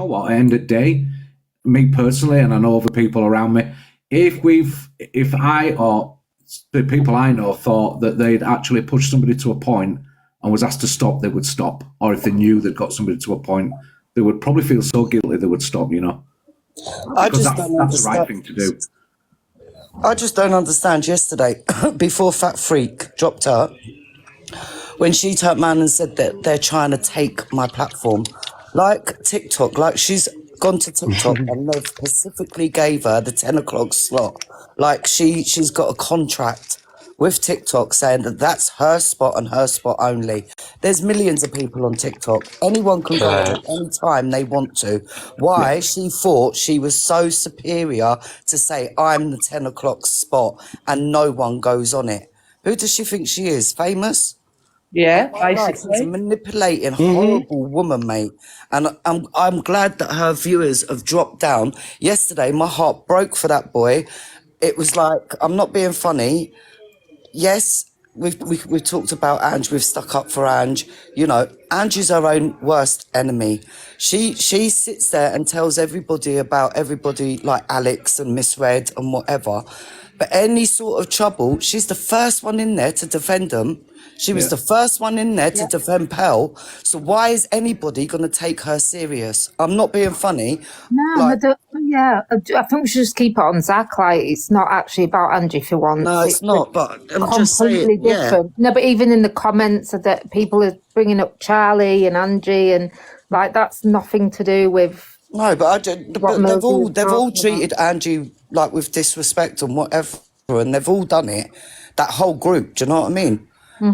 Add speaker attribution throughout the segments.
Speaker 1: know what? At the end of the day, me personally, and I know other people around me, if I or the people I know thought that they'd actually pushed somebody to a point and was asked to stop, they would stop. Or if they knew they'd got somebody to a point, they would probably feel so guilty they would stop, you know. Because that's the right thing to do.
Speaker 2: I just don't understand. Yesterday, before Fat Freak dropped out, when she turned around and said that they're trying to take my platform, like TikTok, like she's gone to TikTok and they've specifically gave her the 10 o'clock slot. Like she's got a contract with TikTok saying that that's her spot and her spot only. There's millions of people on TikTok. Anyone can go on any time they want to. Why? She thought she was so superior to say, I'm the 10 o'clock spot and no one goes on it. Who does she think she is? Famous?
Speaker 3: Yeah, basically.
Speaker 2: She's a manipulating, horrible woman, mate. And I'm glad that her viewers have dropped down. Yesterday, my heart broke for that boy. It was like, I'm not being funny. Yes, we've talked about Ange. We've stuck up for Ange. You know, Ange is her own worst enemy. She sits there and tells everybody about everybody like Alex and Miss Red and whatever. But any sort of trouble, she's the first one in there to defend them. She was the first one in there to defend Pell. So why is anybody going to take her serious? I'm not being funny.
Speaker 4: No,
Speaker 2: like,
Speaker 4: I think we should just keep it on Zach. Like, it's not actually about Angie for once.
Speaker 2: No, it's not, but I'm just
Speaker 4: completely
Speaker 2: saying,
Speaker 4: different. No, but even in the comments that people are bringing up Charlie and Angie, and like that's nothing to do with.
Speaker 2: No, but they've all treated Angie like with disrespect and whatever, and they've all done it. That whole group, do you know what I mean?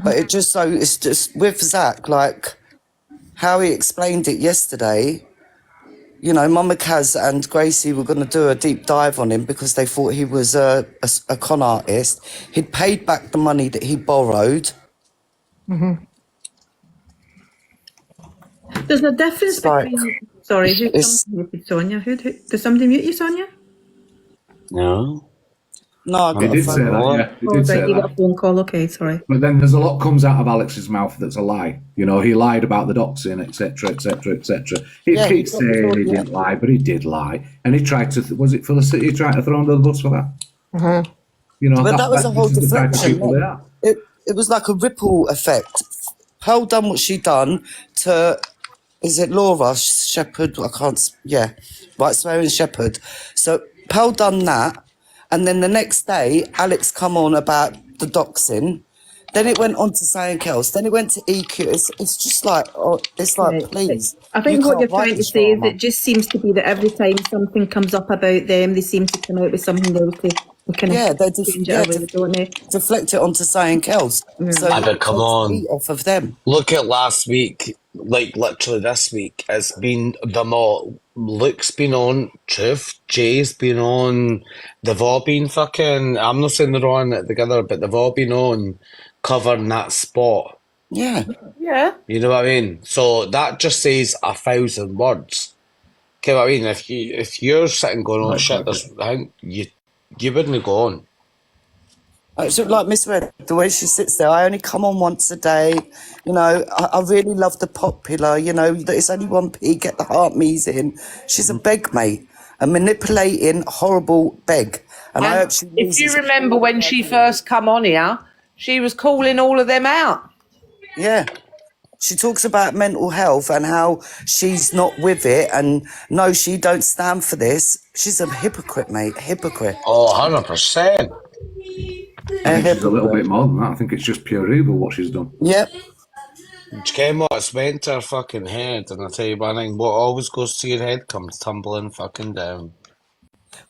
Speaker 2: But it's just with Zach, like how he explained it yesterday. You know, Mama Kaz and Gracie were going to do a deep dive on him because they thought he was a con artist. He'd paid back the money that he borrowed.
Speaker 5: There's a difference between. Sorry, who's muted Sonia? Who does somebody mute you, Sonia?
Speaker 2: No, I got
Speaker 1: He did say that. Yeah, he did say
Speaker 5: you
Speaker 1: that.
Speaker 5: got a phone call. Okay, sorry.
Speaker 1: But then there's a lot comes out of Alex's mouth that's a lie. You know, he lied about the doxing, etc., etc., etc. He keeps saying he didn't lie, but he did lie, and he tried to. Was it Felicity? He tried to throw under the bus for that. You know,
Speaker 2: but that was a whole deflection. It was like a ripple effect. Pearl done what she done to. Is it Laura Shepherd? I can't. Yeah, right. Swearing Shepherd. So Pearl done that. And then the next day, Alex come on about the doxing. Then it went on to something else. Then it went to EQ. It's just like, please.
Speaker 5: I think what you're trying to say is it just seems to be that every time something comes up about them, they seem to come out with something else. They
Speaker 2: deflect it onto something else. So
Speaker 6: but come on,
Speaker 2: off of them.
Speaker 6: Look at last week, like literally this week. It's been them all. Luke's been on, Truth, Jay's been on. They've all been fucking. I'm not saying they're on it together, but they've all been on covering that spot.
Speaker 2: Yeah.
Speaker 6: You know what I mean? So that just says 1,000 words. Okay, what I mean, if you're sitting going, oh shit, you wouldn't go on.
Speaker 2: It's like Miss Red, the way she sits there. I only come on once a day. You know, I really love the popular. You know, that it's only 1p. Get the heart me's in. She's a beg, mate, a manipulating, horrible beg. And I hope she
Speaker 3: if you remember when she first come on here, she was calling all of them out.
Speaker 2: Yeah. She talks about mental health and how she's not with it and no, she don't stand for this. She's a hypocrite, mate. Hypocrite.
Speaker 6: Oh, 100%.
Speaker 1: I think she's a little bit more than that. I think it's just pure evil what she's done.
Speaker 2: Yep.
Speaker 6: Do you know what's went to her fucking head? And I tell you one thing, what always goes to your head comes tumbling fucking down.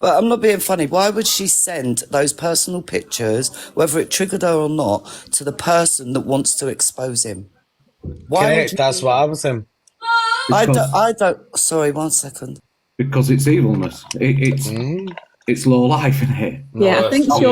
Speaker 2: But I'm not being funny. Why would she send those personal pictures, whether it triggered her or not, to the person that wants to expose him? Why?
Speaker 6: Correct, that's what I was saying.
Speaker 2: I don't. Sorry, 1 second.
Speaker 1: Because it's evilness. It's low life in here.
Speaker 5: Yeah, I think she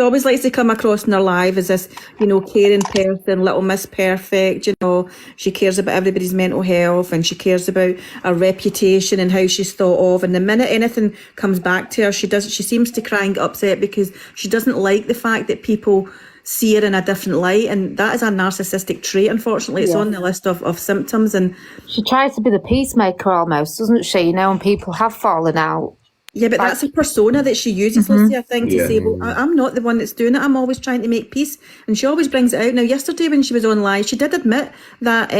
Speaker 5: always likes to come across in her life as this, you know, caring person, little Miss Perfect, you know. She cares about everybody's mental health and she cares about her reputation and how she's thought of. And the minute anything comes back to her, she seems to cry and get upset because she doesn't like the fact that people see her in a different light, and that is a narcissistic trait. Unfortunately, it's on the list of symptoms. And
Speaker 4: She tries to be the peacemaker almost, doesn't she? You know, when people have fallen out.
Speaker 5: yeah, but that's a persona that she uses, Lucy, I think, to
Speaker 1: Yeah.
Speaker 5: say, well, I'm not the one that's doing it. I'm always trying to make peace. And she always brings it out. Now, yesterday when she was on live, she did admit that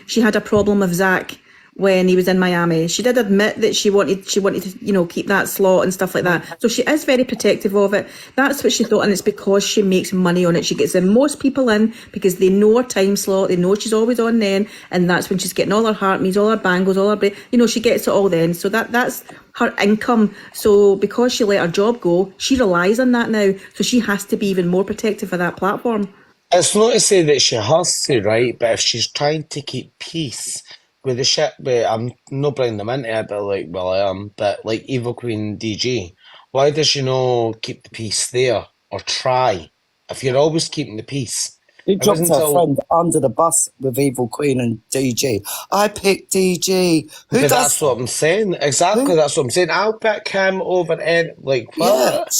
Speaker 5: she had a problem with Zach when he was in Miami. She did admit that she wanted to, you know, keep that slot and stuff like that. So she is very protective of it. That's what she thought, and it's because she makes money on it. She gets the most people in because they know her time slot, they know she's always on then, and that's when she's getting all her heart meets, all her bangles, all her, you know, she gets it all then. So that's her income. So because she let her job go, she relies on that now. So she has to be even more protective of that platform.
Speaker 6: It's not to say that she has to, right? But if she's trying to keep peace with the shit, but I'm not bringing them into it, but like, well, I am. But like Evil Queen DG, why does she not keep the peace there or try? If you're always keeping the peace,
Speaker 2: She
Speaker 6: it
Speaker 2: dropped
Speaker 6: wasn't
Speaker 2: her
Speaker 6: until.
Speaker 2: friend under the bus with Evil Queen and DG. I picked DG. Who
Speaker 6: But
Speaker 2: does
Speaker 6: that's what I'm saying. Exactly,
Speaker 2: who?
Speaker 6: that's what I'm saying. I'll pick him over Ed. Like
Speaker 2: Yeah,
Speaker 6: what?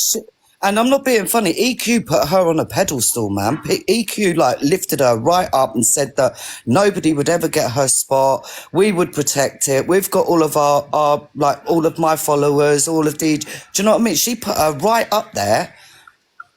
Speaker 2: and I'm not being funny. EQ put her on a pedestal, man. EQ like lifted her right up and said that nobody would ever get her spot. We would protect it. We've got all of our like all of my followers, all of the. Do you know what I mean? She put her right up there,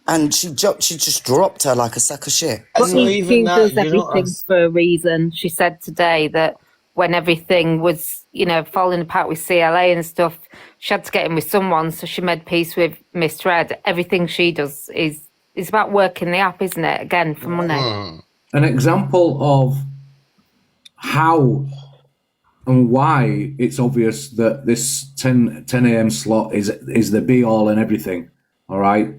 Speaker 2: and she just dropped her like a sack of shit.
Speaker 6: And not even
Speaker 4: EQ
Speaker 6: that,
Speaker 4: does
Speaker 6: you know
Speaker 4: everything
Speaker 6: us.
Speaker 4: for a reason. She said today that when everything was, you know, falling apart with CLA and stuff, she had to get in with someone, so she made peace with Miss Red. Everything she does is about working the app, isn't it? Again, for money.
Speaker 1: An example of how and why it's obvious that this 10 a.m. slot is the be all and everything. All right,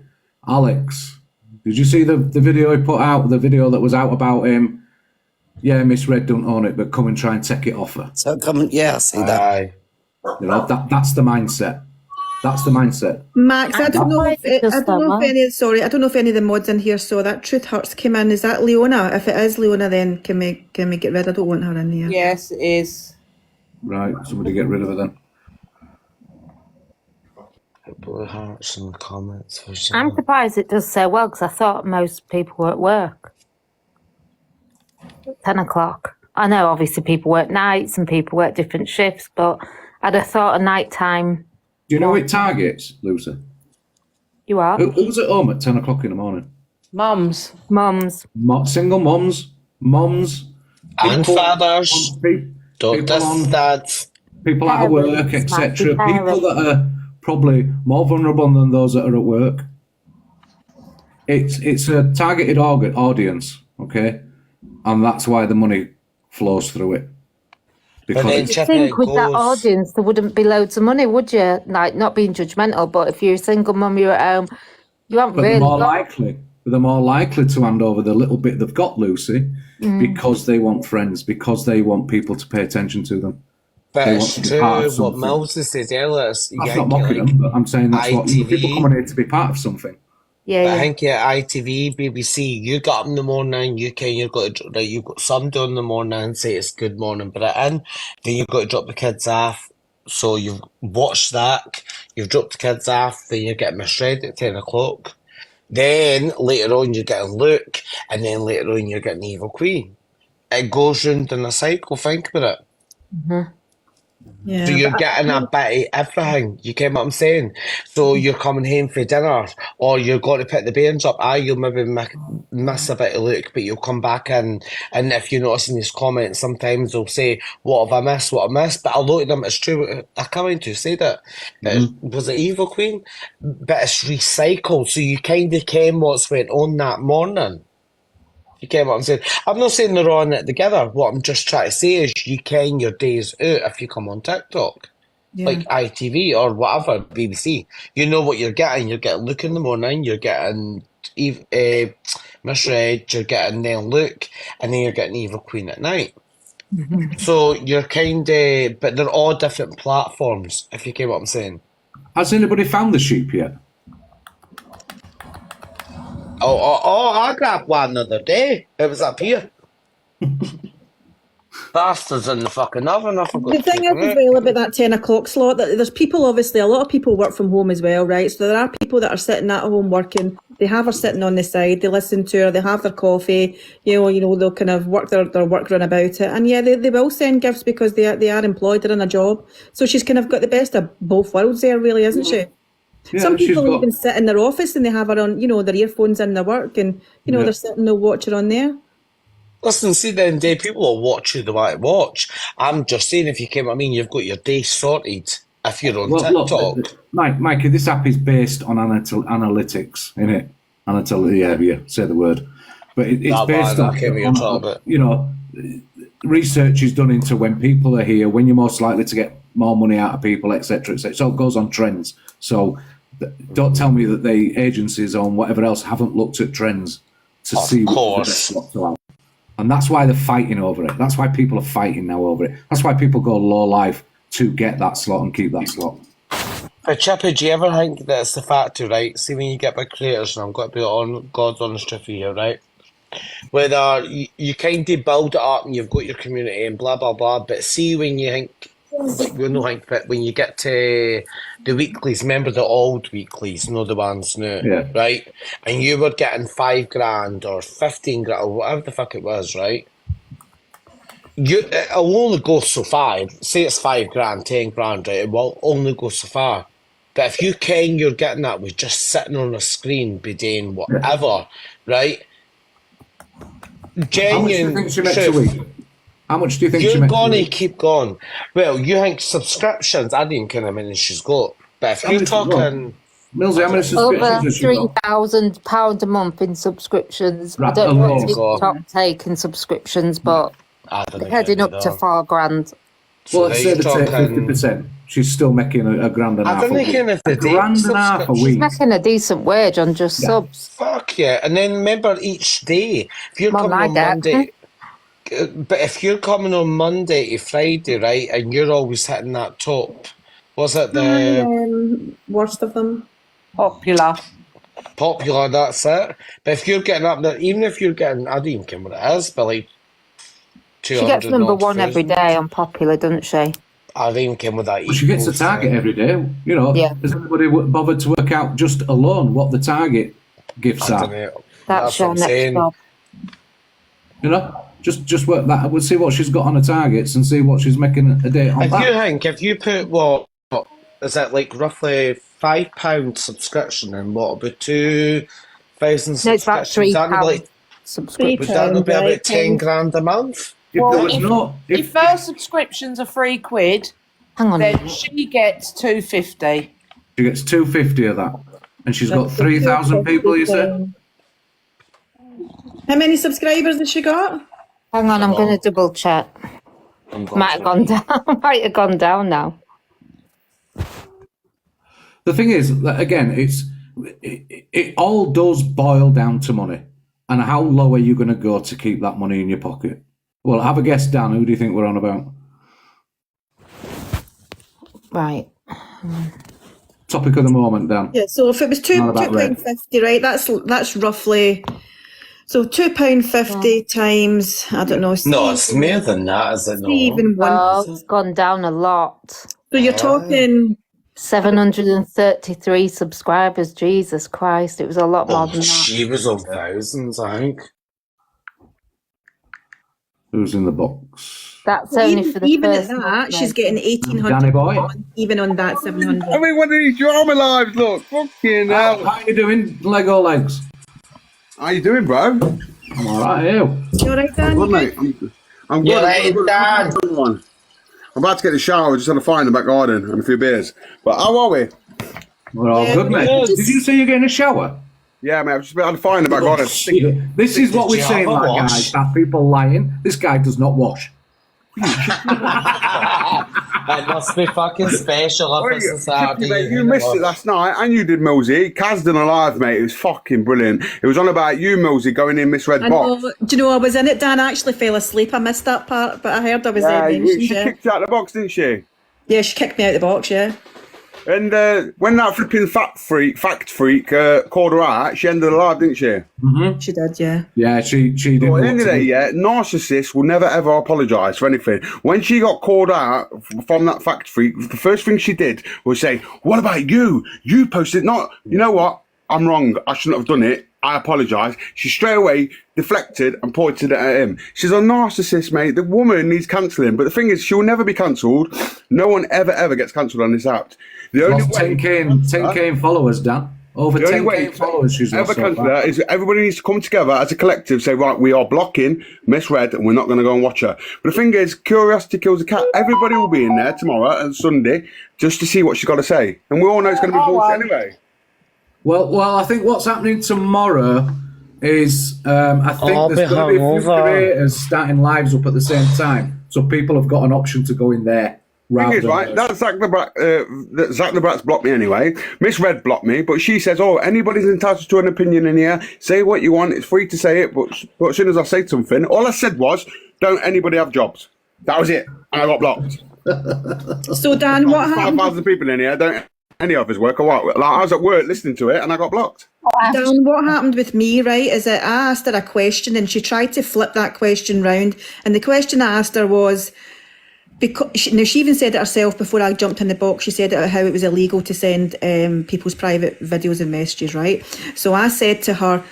Speaker 1: Alex, did you see the video he put out? The video that was out about him. Yeah, Miss Red don't own it, but come and try and take it off her.
Speaker 2: So come, yeah, I see that.
Speaker 6: Aye.
Speaker 1: You know, that's the mindset. That's the mindset.
Speaker 5: Max, I don't know if
Speaker 4: It does
Speaker 5: I don't know
Speaker 4: that,
Speaker 5: if any. Sorry, I don't know if any of the mods in here saw that. Truth Hurts came in. Is that Leona? If it is Leona, then can we get rid? I don't want her in here.
Speaker 3: Yes, it is.
Speaker 1: Right, somebody get rid of her then.
Speaker 6: Blue hearts in the comments.
Speaker 4: I'm surprised it does so well because I thought most people were at work. 10 o'clock. I know obviously people work nights and people work different shifts, but I'd have thought a night time.
Speaker 1: Do you know it targets, Lucy?
Speaker 4: You are?
Speaker 1: Who's at home at 10 o'clock in the morning?
Speaker 3: Mums.
Speaker 4: Mums.
Speaker 1: Single mums,
Speaker 6: And fathers. Don't
Speaker 1: people on,
Speaker 6: diss dads.
Speaker 1: people out of work,
Speaker 4: Parents,
Speaker 1: etc.
Speaker 4: Matthew,
Speaker 1: People that are probably more vulnerable than those that are at work. It's a targeted audience, okay, and that's why the money flows through it.
Speaker 6: But then
Speaker 1: Because
Speaker 6: Chip,
Speaker 4: Think
Speaker 6: it
Speaker 4: with that
Speaker 6: goes.
Speaker 4: audience there wouldn't be loads of money, would you? Like, not being judgmental, but if you're a single mum, you're at home, you haven't
Speaker 1: but
Speaker 4: really
Speaker 1: they're more likely to hand over the little bit they've got, Lucy, because they want friends, because they want people to pay attention to them.
Speaker 6: But
Speaker 1: They
Speaker 6: it's
Speaker 1: want to be part
Speaker 6: true
Speaker 1: of
Speaker 6: what
Speaker 1: something.
Speaker 6: Mills said earlier. It's,
Speaker 1: I'm
Speaker 6: yeah,
Speaker 1: not mocking
Speaker 6: like
Speaker 1: them, but I'm saying that's what
Speaker 6: ITV.
Speaker 1: people coming here to be part of something.
Speaker 4: Yeah,
Speaker 6: But I
Speaker 4: yeah.
Speaker 6: think yeah, ITV, BBC, you got up in the morning, you've got to, right, you've got some do in the morning and say it's good morning Britain, then you've got to drop the kids off. So you've watched that, you've dropped the kids off, then you're getting misread at 10 o'clock. Then later on you're getting Luke, and then later on you're getting Evil Queen. It goes round in a cycle, think about it.
Speaker 5: Yeah,
Speaker 6: So you're
Speaker 5: but
Speaker 6: getting a bit of everything. You get what I'm saying? So you're coming home for dinner, or you're going to pick the bairns up. Aye, you'll maybe miss a bit of Luke, but you'll come back in. And if you notice in his comments, sometimes they'll say, "What have I missed? What I missed?" But a lot of them, it's true. I come in to say that. Was it Evil Queen? But it's recycled, so you kind of ken what's went on that morning. You get what I'm saying? I'm not saying they're on it together. What I'm just trying to say is you ken your days out if you come on TikTok.
Speaker 5: yeah.
Speaker 6: Like ITV or whatever, BBC. You know what you're getting. You're getting Luke in the morning, you're getting Miss Red, you're getting then Luke, and then you're getting Evil Queen at night. So you're kind of, but they're all different platforms, if you get what I'm saying.
Speaker 1: Has anybody found the sheep yet?
Speaker 6: Oh, I grabbed one the other day. It was up here. Bastards in the fucking oven. I forgot
Speaker 5: The
Speaker 6: to
Speaker 5: thing
Speaker 6: take
Speaker 5: is
Speaker 6: them
Speaker 5: as
Speaker 6: out.
Speaker 5: well about that 10 o'clock slot, that there's people, obviously, a lot of people work from home as well, right? So there are people that are sitting at home working They have her sitting on the side, they listen to her, they have their coffee, they'll kind of work their work run about it. And yeah, they will send gifts because they are employed, they're in a job. So she's kind of got the best of both worlds there, really, isn't she?
Speaker 1: Yeah,
Speaker 5: Some
Speaker 1: she's
Speaker 5: people
Speaker 1: got-
Speaker 5: even sit in their office and they have her on, their earphones in their work, and they're sitting, they'll watch her on there.
Speaker 6: Listen, see, the end of the day, people will watch who they want to watch. I'm just saying, if you came, I mean, you've got your day sorted if you're on TikTok.
Speaker 1: Look, Mikey, this app is based on analytics, innit? Yeah, say the word. But it's
Speaker 6: That
Speaker 1: based
Speaker 6: man,
Speaker 1: on,
Speaker 6: I came here talking about.
Speaker 1: Research is done into when people are here, when you're most likely to get more money out of people, etc., etc. So it goes on trends. So don't tell me that the agencies or whatever else haven't looked at trends to see what's the best slot to have. And that's why they're fighting over it. That's why people are fighting now over it. That's why people go low life to get that slot and keep that slot.
Speaker 6: But Chippy, do you ever think that it's the factor, right? See, when you get big creators, and I'm going to be on God's honest truth here, right? Whether you kind of build it up and you've got your community and blah, blah, blah, but see when you think, like, we don't think, but when you get to the weeklies, remember the old weeklies, not the ones new,
Speaker 1: Yeah.
Speaker 6: right? And you were getting $5,000 or 15 grand or whatever the fuck it was, right? It'll only go so far. Say it's 5 grand, 10 grand, right? It will only go so far. But if you ken you're getting that with just sitting on a screen, be doing whatever, right?
Speaker 1: How much do you think she makes a week? How much do you think she
Speaker 6: You're
Speaker 1: makes a
Speaker 6: gonna
Speaker 1: week?
Speaker 6: keep going. Well, you think subscriptions, I didn't kind of mean she's got. But if
Speaker 1: How
Speaker 6: you're
Speaker 1: many she's got?
Speaker 6: talking,
Speaker 1: Millsy, how many subscriptions
Speaker 4: Over
Speaker 1: has she got?
Speaker 4: £3,000 a month in subscriptions.
Speaker 1: Right,
Speaker 4: I don't know
Speaker 1: alone.
Speaker 4: TikTok taking subscriptions, but
Speaker 6: I don't know.
Speaker 4: heading up to £4,000.
Speaker 6: So
Speaker 1: Well, let's say
Speaker 6: you're
Speaker 1: they take
Speaker 6: talking.
Speaker 1: 50%. She's still making a grand and a
Speaker 6: I
Speaker 1: half
Speaker 6: don't
Speaker 1: a
Speaker 6: think
Speaker 1: week.
Speaker 6: if they
Speaker 1: A
Speaker 6: take
Speaker 1: grand and a half a
Speaker 6: subscriptions.
Speaker 1: week.
Speaker 4: Making a decent wage on just subs.
Speaker 6: Fuck yeah! And then remember each day, if you're
Speaker 4: More
Speaker 6: coming
Speaker 4: than I
Speaker 6: on
Speaker 4: get.
Speaker 6: Monday, but if you're coming on Monday to Friday, right, and you're always hitting that top, was it the
Speaker 5: Worst of them.
Speaker 3: Popular.
Speaker 6: popular? That's it. But if you're getting up there, even if you're getting, I don't even care what it is, but like
Speaker 4: She gets
Speaker 6: 200
Speaker 4: number
Speaker 6: odd
Speaker 4: one every
Speaker 6: thousand.
Speaker 4: day on Popular, doesn't she?
Speaker 6: I don't even care what that
Speaker 1: Well, she gets a
Speaker 6: equals,
Speaker 1: target every day.
Speaker 4: Yeah.
Speaker 1: Has anybody bothered to work out just alone what the target gifts
Speaker 6: I
Speaker 1: are?
Speaker 6: don't know.
Speaker 4: That's
Speaker 6: what
Speaker 4: your
Speaker 6: I'm
Speaker 4: next
Speaker 6: saying.
Speaker 4: job.
Speaker 1: Just work that. We'll see what she's got on her targets and see what she's making a day on
Speaker 6: If
Speaker 1: that.
Speaker 6: you think, if you put what is it like roughly £5 subscription and what about 2,000
Speaker 4: No, it's about
Speaker 6: subscriptions? That'd be
Speaker 4: £3
Speaker 6: like,
Speaker 4: subscription.
Speaker 6: would that not be
Speaker 5: right,
Speaker 6: about 10 grand a month?
Speaker 1: If
Speaker 3: Well,
Speaker 1: there was
Speaker 3: if-
Speaker 1: no,
Speaker 3: If her subscriptions are £3,
Speaker 4: Hang on a
Speaker 3: then
Speaker 4: minute.
Speaker 3: she gets $250.
Speaker 1: she gets 250 of that, and she's got 3,000 people. You said.
Speaker 5: How many subscribers has she got?
Speaker 4: Hang on, I'm going to double check. Might have gone down. Might have gone down now.
Speaker 1: The thing is, that, again, it all does boil down to money, and how low are you going to go to keep that money in your pocket? Well, have a guess, Dan. Who do you think we're on about?
Speaker 4: Right.
Speaker 1: Topic of the moment, Dan.
Speaker 5: Yeah, so if it was
Speaker 1: Not about red.
Speaker 5: £2.50, right? That's roughly £2.50 times, I don't know.
Speaker 6: No, it's more than that, is it not?
Speaker 5: even one.
Speaker 4: Oh, it's gone down a lot.
Speaker 5: So you're talking
Speaker 4: 733 subscribers. Jesus Christ, it was a lot more
Speaker 6: Oh,
Speaker 4: than that.
Speaker 6: she was on thousands, I think.
Speaker 1: Who's in the box?
Speaker 4: That's only for the
Speaker 5: even at
Speaker 4: first
Speaker 5: that,
Speaker 4: month,
Speaker 5: she's
Speaker 4: maybe.
Speaker 5: getting 1,800
Speaker 1: Danny boy.
Speaker 5: even on that 700.
Speaker 7: I mean, one of these drama lives, look. Fucking
Speaker 1: How
Speaker 7: hell.
Speaker 1: are you doing, Lego legs?
Speaker 7: How you doing, bro?
Speaker 1: I'm all right, you.
Speaker 5: You all right, Dan?
Speaker 7: Good, mate. I'm good.
Speaker 6: Yeah,
Speaker 7: I'm good.
Speaker 6: Dan.
Speaker 7: I'm about to get the shower, just had a fire in the back garden and a few beers. But how are we?
Speaker 1: We're all good, mate.
Speaker 6: yes.
Speaker 1: Did you say you're getting a shower?
Speaker 7: Yeah, mate, I've just had a fire in the back garden.
Speaker 1: This is what
Speaker 6: Did
Speaker 1: we're
Speaker 6: you
Speaker 1: saying,
Speaker 6: have a
Speaker 1: like,
Speaker 6: wash?
Speaker 1: guys. That people lying. This guy does not wash.
Speaker 6: It must be fucking special
Speaker 7: Oh,
Speaker 6: if it's a Saturday.
Speaker 7: mate, you missed it last night, and you did, Millsy. Kaz done a live, mate. It was fucking brilliant. It was on about you, Millsy, going in Miss Red
Speaker 5: I
Speaker 7: Box.
Speaker 5: know. Do you know I was in it? Dan actually fell asleep. I missed that part, but I heard I was
Speaker 7: Yeah,
Speaker 5: mentioned.
Speaker 7: she
Speaker 5: Yeah.
Speaker 7: kicked you out of the box, didn't she?
Speaker 5: Yeah, she kicked me out of the box. Yeah.
Speaker 7: And when that flipping fact freak called her out, she ended the live, didn't she?
Speaker 5: She did. Yeah.
Speaker 1: Yeah, she did.
Speaker 7: Well, at
Speaker 1: what
Speaker 7: the end of
Speaker 1: to
Speaker 7: the day,
Speaker 1: do.
Speaker 7: yeah, narcissists will never ever apologise for anything. When she got called out from that freak, the first thing she did was say, "What about you? You posted not. You know what? I'm wrong. I shouldn't have done it. I apologise. She straight away deflected and pointed it at him. She's a narcissist, mate. The woman needs cancelling. But the thing is, she'll never be cancelled. No one ever gets cancelled on this app. The only
Speaker 1: Lost
Speaker 7: way
Speaker 1: 10K in followers, Dan. Over
Speaker 7: the only
Speaker 1: 10K
Speaker 7: way
Speaker 1: in followers she's
Speaker 7: ever
Speaker 1: lost so
Speaker 7: cancel
Speaker 1: far.
Speaker 7: her is everybody needs to come together as a collective, say, right, we are blocking Miss Red and we're not going to go and watch her. But the thing is, curiosity kills a cat. Everybody will be in there tomorrow and Sunday just to see what she's got to say. And we all know it's going to be bullshit anyway.
Speaker 1: Well, I think what's happening tomorrow is I think there's going to be a few creators starting lives up at the same time, so people have got an option to go in there.
Speaker 7: Thing is, right, that Zach the Brat's blocked me anyway. Miss Red blocked me, but she says, "Oh, anybody's entitled to an opinion in here. Say what you want. It's free to say it." But as soon as I say something, all I said was, "Don't anybody have jobs?" That was it, and I got blocked.
Speaker 5: So Dan, what happened?
Speaker 7: 5,000 people in here. Don't any of us work or what? Like, I was at work listening to it, and I got blocked.
Speaker 5: Dan, what happened with me, right, is that I asked her a question and she tried to flip that question round. And the question I asked her was, because she even said it herself before I jumped in the box. She said how it was illegal to send people's private videos and messages, right? So I said to her,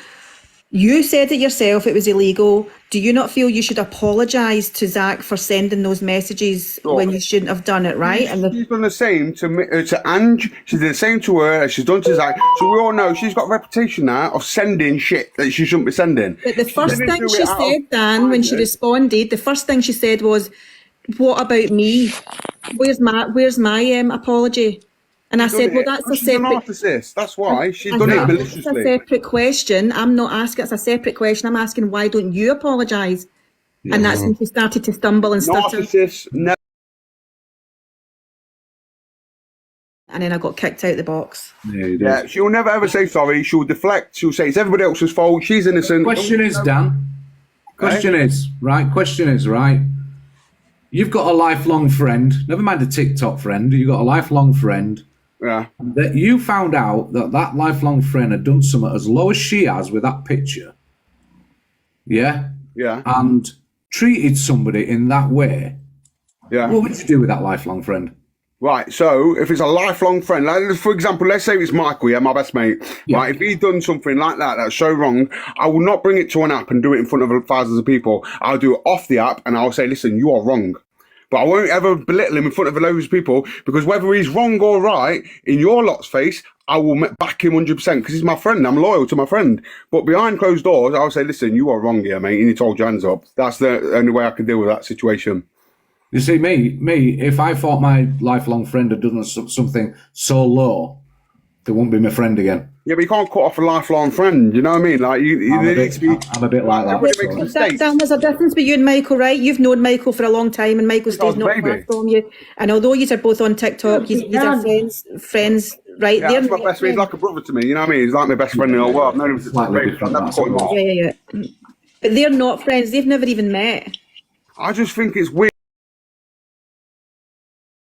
Speaker 5: you said it yourself, it was illegal. Do you not feel you should apologise to Zach for sending those messages when you shouldn't have done it, right? And
Speaker 7: she's done the same to Ange. She did the same to her. She's done to Zach. So we all know she's got a reputation now of sending shit that she shouldn't be sending.
Speaker 5: But the first thing she said, Dan, when she responded, the first thing she said was, "What about me? Where's my apology?" And I said, "Well, that's a separate."
Speaker 7: Narcissist. That's why she's done it maliciously.
Speaker 5: That's a separate question. I'm not asking. It's a separate question. I'm asking, why don't you apologise? Yeah. And that's when she started to stumble and stutter.
Speaker 7: Narcissists never.
Speaker 5: And then I got kicked out the box.
Speaker 7: Yeah, she'll never ever say sorry. She'll deflect. She'll say it's everybody else's fault. She's innocent.
Speaker 1: Question is, Dan. Question is, right? You've got a lifelong friend. Never mind a TikTok friend. You've got a lifelong friend.
Speaker 7: Yeah.
Speaker 1: That you found out that lifelong friend had done something as low as she has with that picture. Yeah?
Speaker 7: Yeah.
Speaker 1: And treated somebody in that way.
Speaker 7: Yeah.
Speaker 1: What would you do with that lifelong friend?
Speaker 7: Right, so if it's a lifelong friend, like for example, let's say it's Michael, my best mate. Yeah. Right, if he's done something like that that's so wrong, I will not bring it to an app and do it in front of thousands of people. I'll do it off the app and I'll say, listen, you are wrong. But I won't ever belittle him in front of loads of people, because whether he's wrong or right, in your lot's face, I will back him 100% because he's my friend. I'm loyal to my friend. But behind closed doors, I'll say, listen, you are wrong here, mate. You need to hold your hands up. That's the only way I can deal with that situation.
Speaker 1: You see, me, if I thought my lifelong friend had done something so low, they wouldn't be my friend again.
Speaker 7: Yeah, but you can't cut off a lifelong friend. You know what I mean? Like
Speaker 1: I'm a bit like that.
Speaker 5: Dan, there's a difference with you and Michael, right? You've known Michael for a long time, and Michael stays not far from you. And although you are both on TikTok, he's our friends, right?
Speaker 7: Yeah, that's my best friend. He's like a brother to me. You know what I mean? He's like my best friend in the whole world. I've known him since I never cut him off.
Speaker 5: Yeah. But they're not friends. They've never even met.
Speaker 7: I just think it's weird.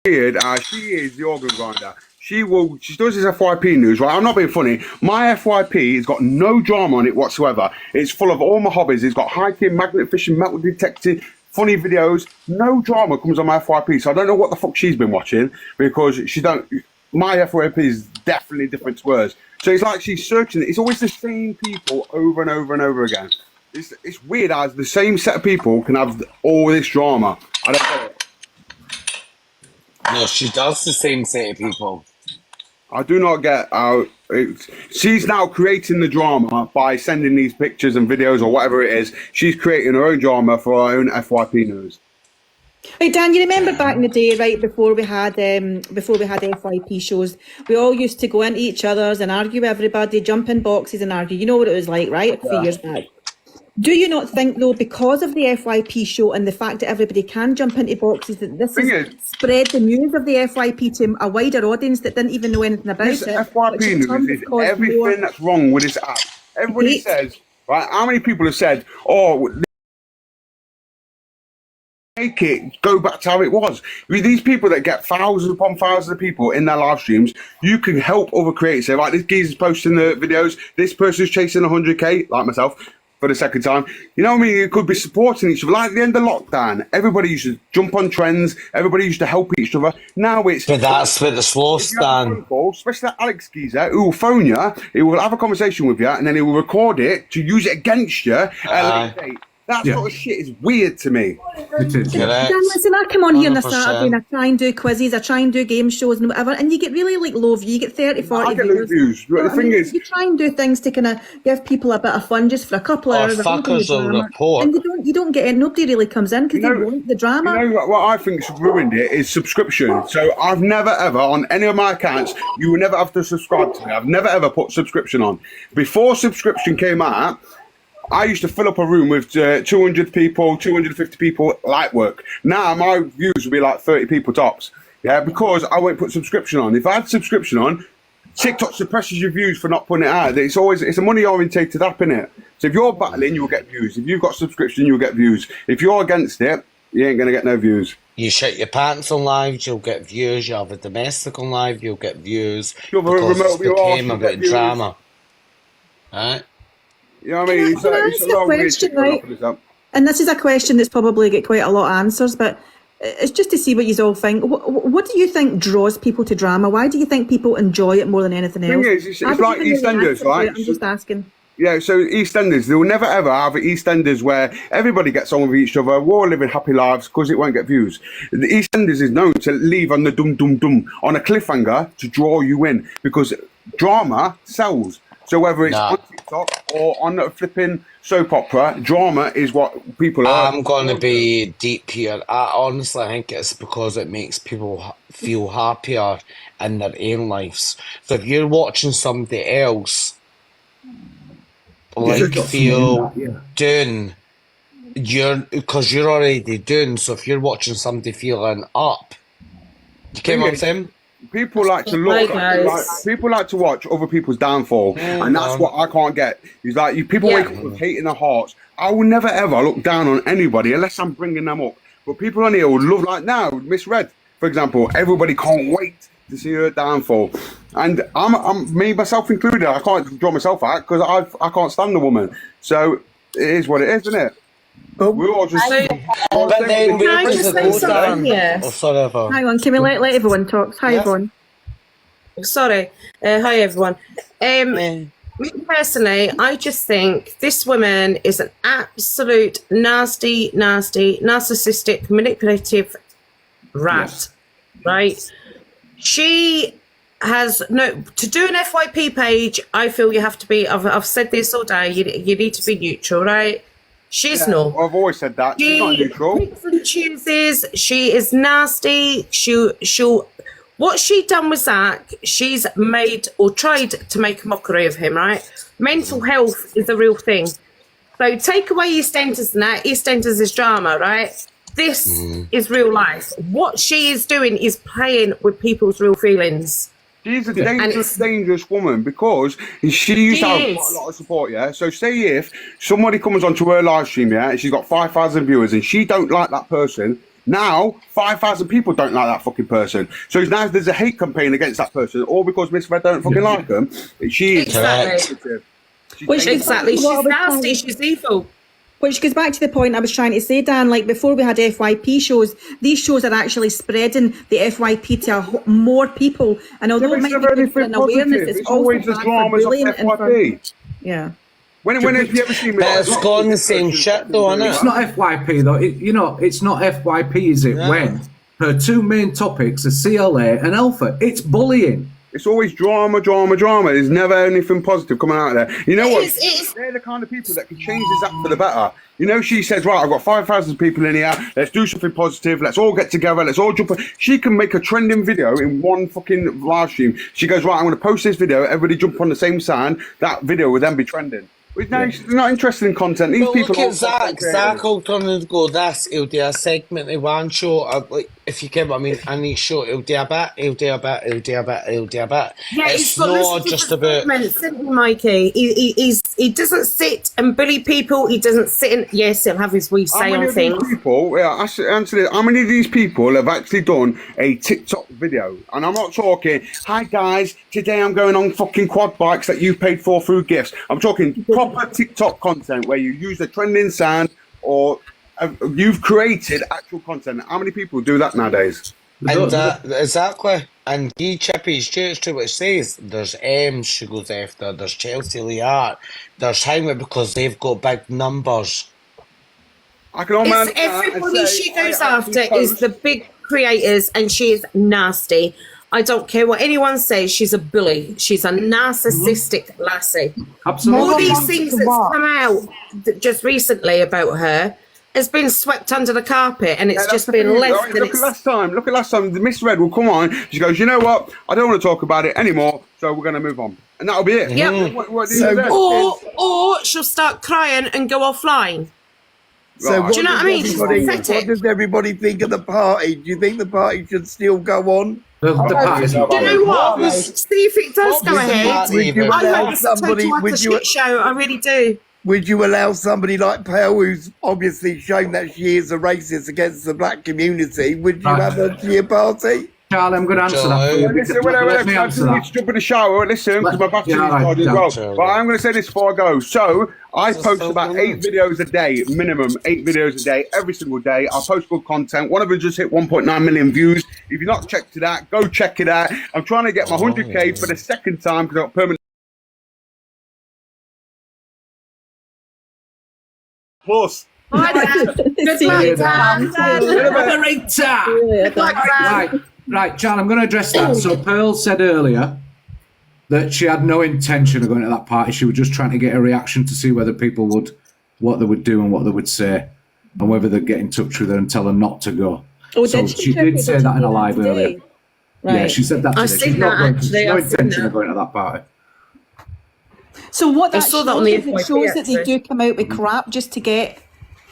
Speaker 7: She is the organ grinder. She does this FYP news, right? I'm not being funny. My FYP has got no drama on it whatsoever. It's full of all my hobbies. It's got hiking, magnet fishing, metal detecting, funny videos. No drama comes on my FYP. So I don't know what the fuck she's been watching, because my FYP is definitely different to hers. So it's like she's searching it. It's always the same people over and over and over again. It's weird as the same set of people can have all this drama. I don't get it.
Speaker 6: No, she does the same set of people.
Speaker 7: I do not get how she's now creating the drama by sending these pictures and videos or whatever it is. She's creating her own drama for her own FYP news.
Speaker 5: Right, Dan, you remember back in the day, right, before we had FYP shows, we all used to go into each other's and argue with everybody, jump in boxes and argue. You know what it was like, right? A few years back. Do you not think, though, because of the FYP show and the fact that everybody can jump into boxes, that this has spread the news of the FYP to a wider audience that didn't even know anything about it?
Speaker 7: FYP news is everything that's wrong with this app. Everybody says, right, how many people have said, oh, make it go back to how it was. With these people that get thousands upon thousands of people in their live streams, you can help other creators. Say, right, this geezer's posting the videos, this person's chasing 100K, like myself. for the second time. You know what I mean? You could be supporting each other. Like at the end of lockdown, everybody used to jump on trends. Everybody used to help each other. Now it's...
Speaker 6: But that's where the slow
Speaker 7: if you have a
Speaker 6: stand.
Speaker 7: phone call, especially that Alex geezer, who will phone you, he will have a conversation with you, and then he will record it to use it against you at a later date. That sort of shit is weird to me.
Speaker 1: It is. Yeah.
Speaker 6: Correct.
Speaker 5: Dan, listen, I come on here on a
Speaker 6: 100%.
Speaker 5: Saturday and I try and do quizzes, I try and do game shows and whatever, and you get really like low views, you get 30, 40
Speaker 7: I get low views.
Speaker 5: You know
Speaker 7: The
Speaker 5: what I
Speaker 7: thing
Speaker 5: mean?
Speaker 7: is,
Speaker 5: you try and do things to kind of give people a bit of fun just for a couple of hours.
Speaker 6: Fuckers will report.
Speaker 5: And you don't get in, nobody really comes in because they want the drama.
Speaker 7: you know what I think's ruined it is subscription. So I've never ever, on any of my accounts, you will never have to subscribe to me. I've never ever put subscription on. Before subscription came out, I used to fill up a room with 200 people, 250 people, light work. Now my views will be like 30 people tops. Yeah, because I won't put subscription on. If I had subscription on, TikTok suppresses your views for not putting it out. It's a money orientated app, innit? So if you're battling, you'll get views. If you've got subscription, you'll get views. If you're against it, you ain't gonna get no views.
Speaker 6: You shit your pants on live, you'll get views. You have a domestic on live, you'll get views.
Speaker 7: You'll have a
Speaker 6: Because
Speaker 7: remote
Speaker 6: it's
Speaker 7: with your arse,
Speaker 6: became
Speaker 7: you'll
Speaker 6: about
Speaker 7: get views.
Speaker 6: drama. Right?
Speaker 7: You know what I mean? It's
Speaker 5: Can I
Speaker 7: a
Speaker 5: ask a
Speaker 7: long way
Speaker 5: question,
Speaker 7: to go
Speaker 5: right?
Speaker 7: off of this app.
Speaker 5: And this is a question that's probably get quite a lot of answers, but it's just to see what you all think. What do you think draws people to drama? Why do you think people enjoy it more than anything
Speaker 7: The
Speaker 5: else?
Speaker 7: thing is, it's
Speaker 5: I
Speaker 7: like
Speaker 5: don't really
Speaker 7: EastEnders,
Speaker 5: answer to
Speaker 7: right?
Speaker 5: it, I'm just asking.
Speaker 7: Yeah, so EastEnders, they will never ever have EastEnders where everybody gets on with each other, we're all living happy lives because it won't get views. The EastEnders is known to leave on the dum on a cliffhanger to draw you in because drama sells. So whether it's on TikTok or on a flipping soap opera, drama is what people are.
Speaker 6: I'm going to be deep here. I honestly think it's because it makes people feel happier in their own lives. So if you're watching somebody else like feel down, because you're already down. So if you're watching somebody feeling up, you get what I'm saying?
Speaker 7: People like to look. People like to watch other people's downfall, and that's what I can't get. It's like people wake up with hate in their hearts. I will never ever look down on anybody unless I'm bringing them up. But people on here would love, like now, Miss Red, for example. Everybody can't wait to see her downfall, and I'm me myself included. I can't draw myself out because I can't stand the woman. So it is what it is, isn't it? We're all just.
Speaker 6: But then
Speaker 3: Can I just say something here?
Speaker 5: Hang on, can we let everyone talk? Hi, everyone.
Speaker 3: Sorry. Hi, everyone. Me personally, I just think this woman is an absolute nasty, narcissistic, manipulative rat, right? She has to do an FYP page. I feel you have to be. I've said this all day. You need to be neutral, right? She's not.
Speaker 7: I've always said that. She's not neutral.
Speaker 3: Picks and chooses. She is nasty. She'll. What she done with Zach, she's made or tried to make a mockery of him, right? Mental health is a real thing. So take away EastEnders and that. EastEnders is drama, right? This is real life. What she is doing is playing with people's real feelings.
Speaker 7: She's a dangerous woman because she used to have quite a lot of support, yeah? So say if somebody comes onto her live stream, yeah, and she's got 5,000 viewers and she don't like that person, now 5,000 people don't like that fucking person. So now there's a hate campaign against that person, all because Miss Red don't fucking like them. She is
Speaker 3: Exactly. She's nasty, she's evil.
Speaker 5: Which goes back to the point I was trying to say, Dan, like before we had FYP shows, these shows are actually spreading the FYP to more people. And although it might be different awareness, it's
Speaker 7: always the dramas of FYP.
Speaker 5: Yeah.
Speaker 7: When have you ever seen me?
Speaker 6: It's gone the same shit though, isn't it?
Speaker 1: It's not FYP though. It's not FYP, is it? Yeah. When her two main topics are CLA and Alpha. It's bullying.
Speaker 7: It's always drama. There's never anything positive coming out of there. You know what? They're the kind of people that can change this app for the better. You know, she says, right, I've got 5,000 people in here. Let's do something positive. Let's all get together. Let's all jump. She can make a trending video in one fucking live stream. She goes, right, I'm going to post this video. Everybody jump on the same sound. That video will then be trending. No, she's not interested in content. These people.
Speaker 6: Look at Zach. Zach will turn and go, this, he'll do a segment in one show. Like, if you get what I mean, and each show, he'll do a bit, he'll do a bit, he'll do a bit, he'll do a bit.
Speaker 3: Yeah,
Speaker 6: it's not just about.
Speaker 3: Mikey. He doesn't sit and bully people. He doesn't sit and. Yes, he'll have his wee say on things.
Speaker 7: How many of these people have actually done a TikTok video? And I'm not talking, hi guys, today I'm going on fucking quad bikes that you paid for through gifts. I'm talking proper proper TikTok content where you use a trending sound or you've created actual content. How many people do that nowadays?
Speaker 6: And exactly. And D Chippy's church to what it says. There's M's she goes after. There's Chelsea Leart. There's Hangman because they've got big numbers.
Speaker 7: I can
Speaker 3: It's everybody she goes after is the big creators, and she is nasty. I don't care what anyone says. She's a bully. She's a narcissistic lassie.
Speaker 1: Absolutely.
Speaker 3: All these things that's come out just recently about her has been swept under the carpet, and it's just been left.
Speaker 7: Look at last time. The Miss Red will come on. She goes, you know what? I don't want to talk about it anymore, so we're going to move on, and that'll be it.
Speaker 3: Yep.
Speaker 7: What do you do then?
Speaker 3: Or she'll start crying and go offline.
Speaker 8: So
Speaker 7: Right.
Speaker 3: Do you know what I mean? It's pathetic.
Speaker 8: what does everybody think of the party? Do you think the party should still go on?
Speaker 1: The party's
Speaker 3: Do you know what? See if it does go ahead.
Speaker 6: Would you
Speaker 3: I
Speaker 6: allow
Speaker 3: hope it's a total utter shit show. I really do.
Speaker 8: Would you allow somebody like Pell, who's obviously shown that she is a racist against the black community, would you have her to your party?
Speaker 1: Charlie, I'm going to answer that for you.
Speaker 7: Listen,
Speaker 1: Let me answer
Speaker 7: I need to jump in the shower. Listen, because my battery is
Speaker 1: Yeah,
Speaker 7: charged as
Speaker 1: yeah,
Speaker 7: well.
Speaker 6: Charlie.
Speaker 7: But I'm going to say this before I go. So I post about 8 videos a day, minimum 8 videos a day, every single day. I post good content. One of them just hit 1.9 million views. If you've not checked it out, go check it out. I'm trying to get my 100K for the second time because I've got permanent. Plus.
Speaker 3: Good luck, Dan. Good luck, Dan.
Speaker 1: Right, Charlie, I'm going to address that. So Pearl said earlier that she had no intention of going to that party. She was just trying to get a reaction to see whether people what they would do and what they would say, and whether they'd get in touch with her and tell her not to go.
Speaker 5: Oh,
Speaker 1: So she did say that in a live earlier.
Speaker 5: Right.
Speaker 1: Yeah, she said that today.
Speaker 3: I've
Speaker 1: She's
Speaker 3: seen
Speaker 1: not
Speaker 3: that,
Speaker 1: going
Speaker 3: actually.
Speaker 1: no
Speaker 3: I've seen
Speaker 1: intention
Speaker 3: that.
Speaker 1: of going to that party.
Speaker 5: So what
Speaker 3: I
Speaker 5: that
Speaker 3: saw
Speaker 5: shows
Speaker 3: that on the
Speaker 5: is it
Speaker 3: FYP,
Speaker 5: shows that they
Speaker 3: actually.
Speaker 5: do come out with crap just to get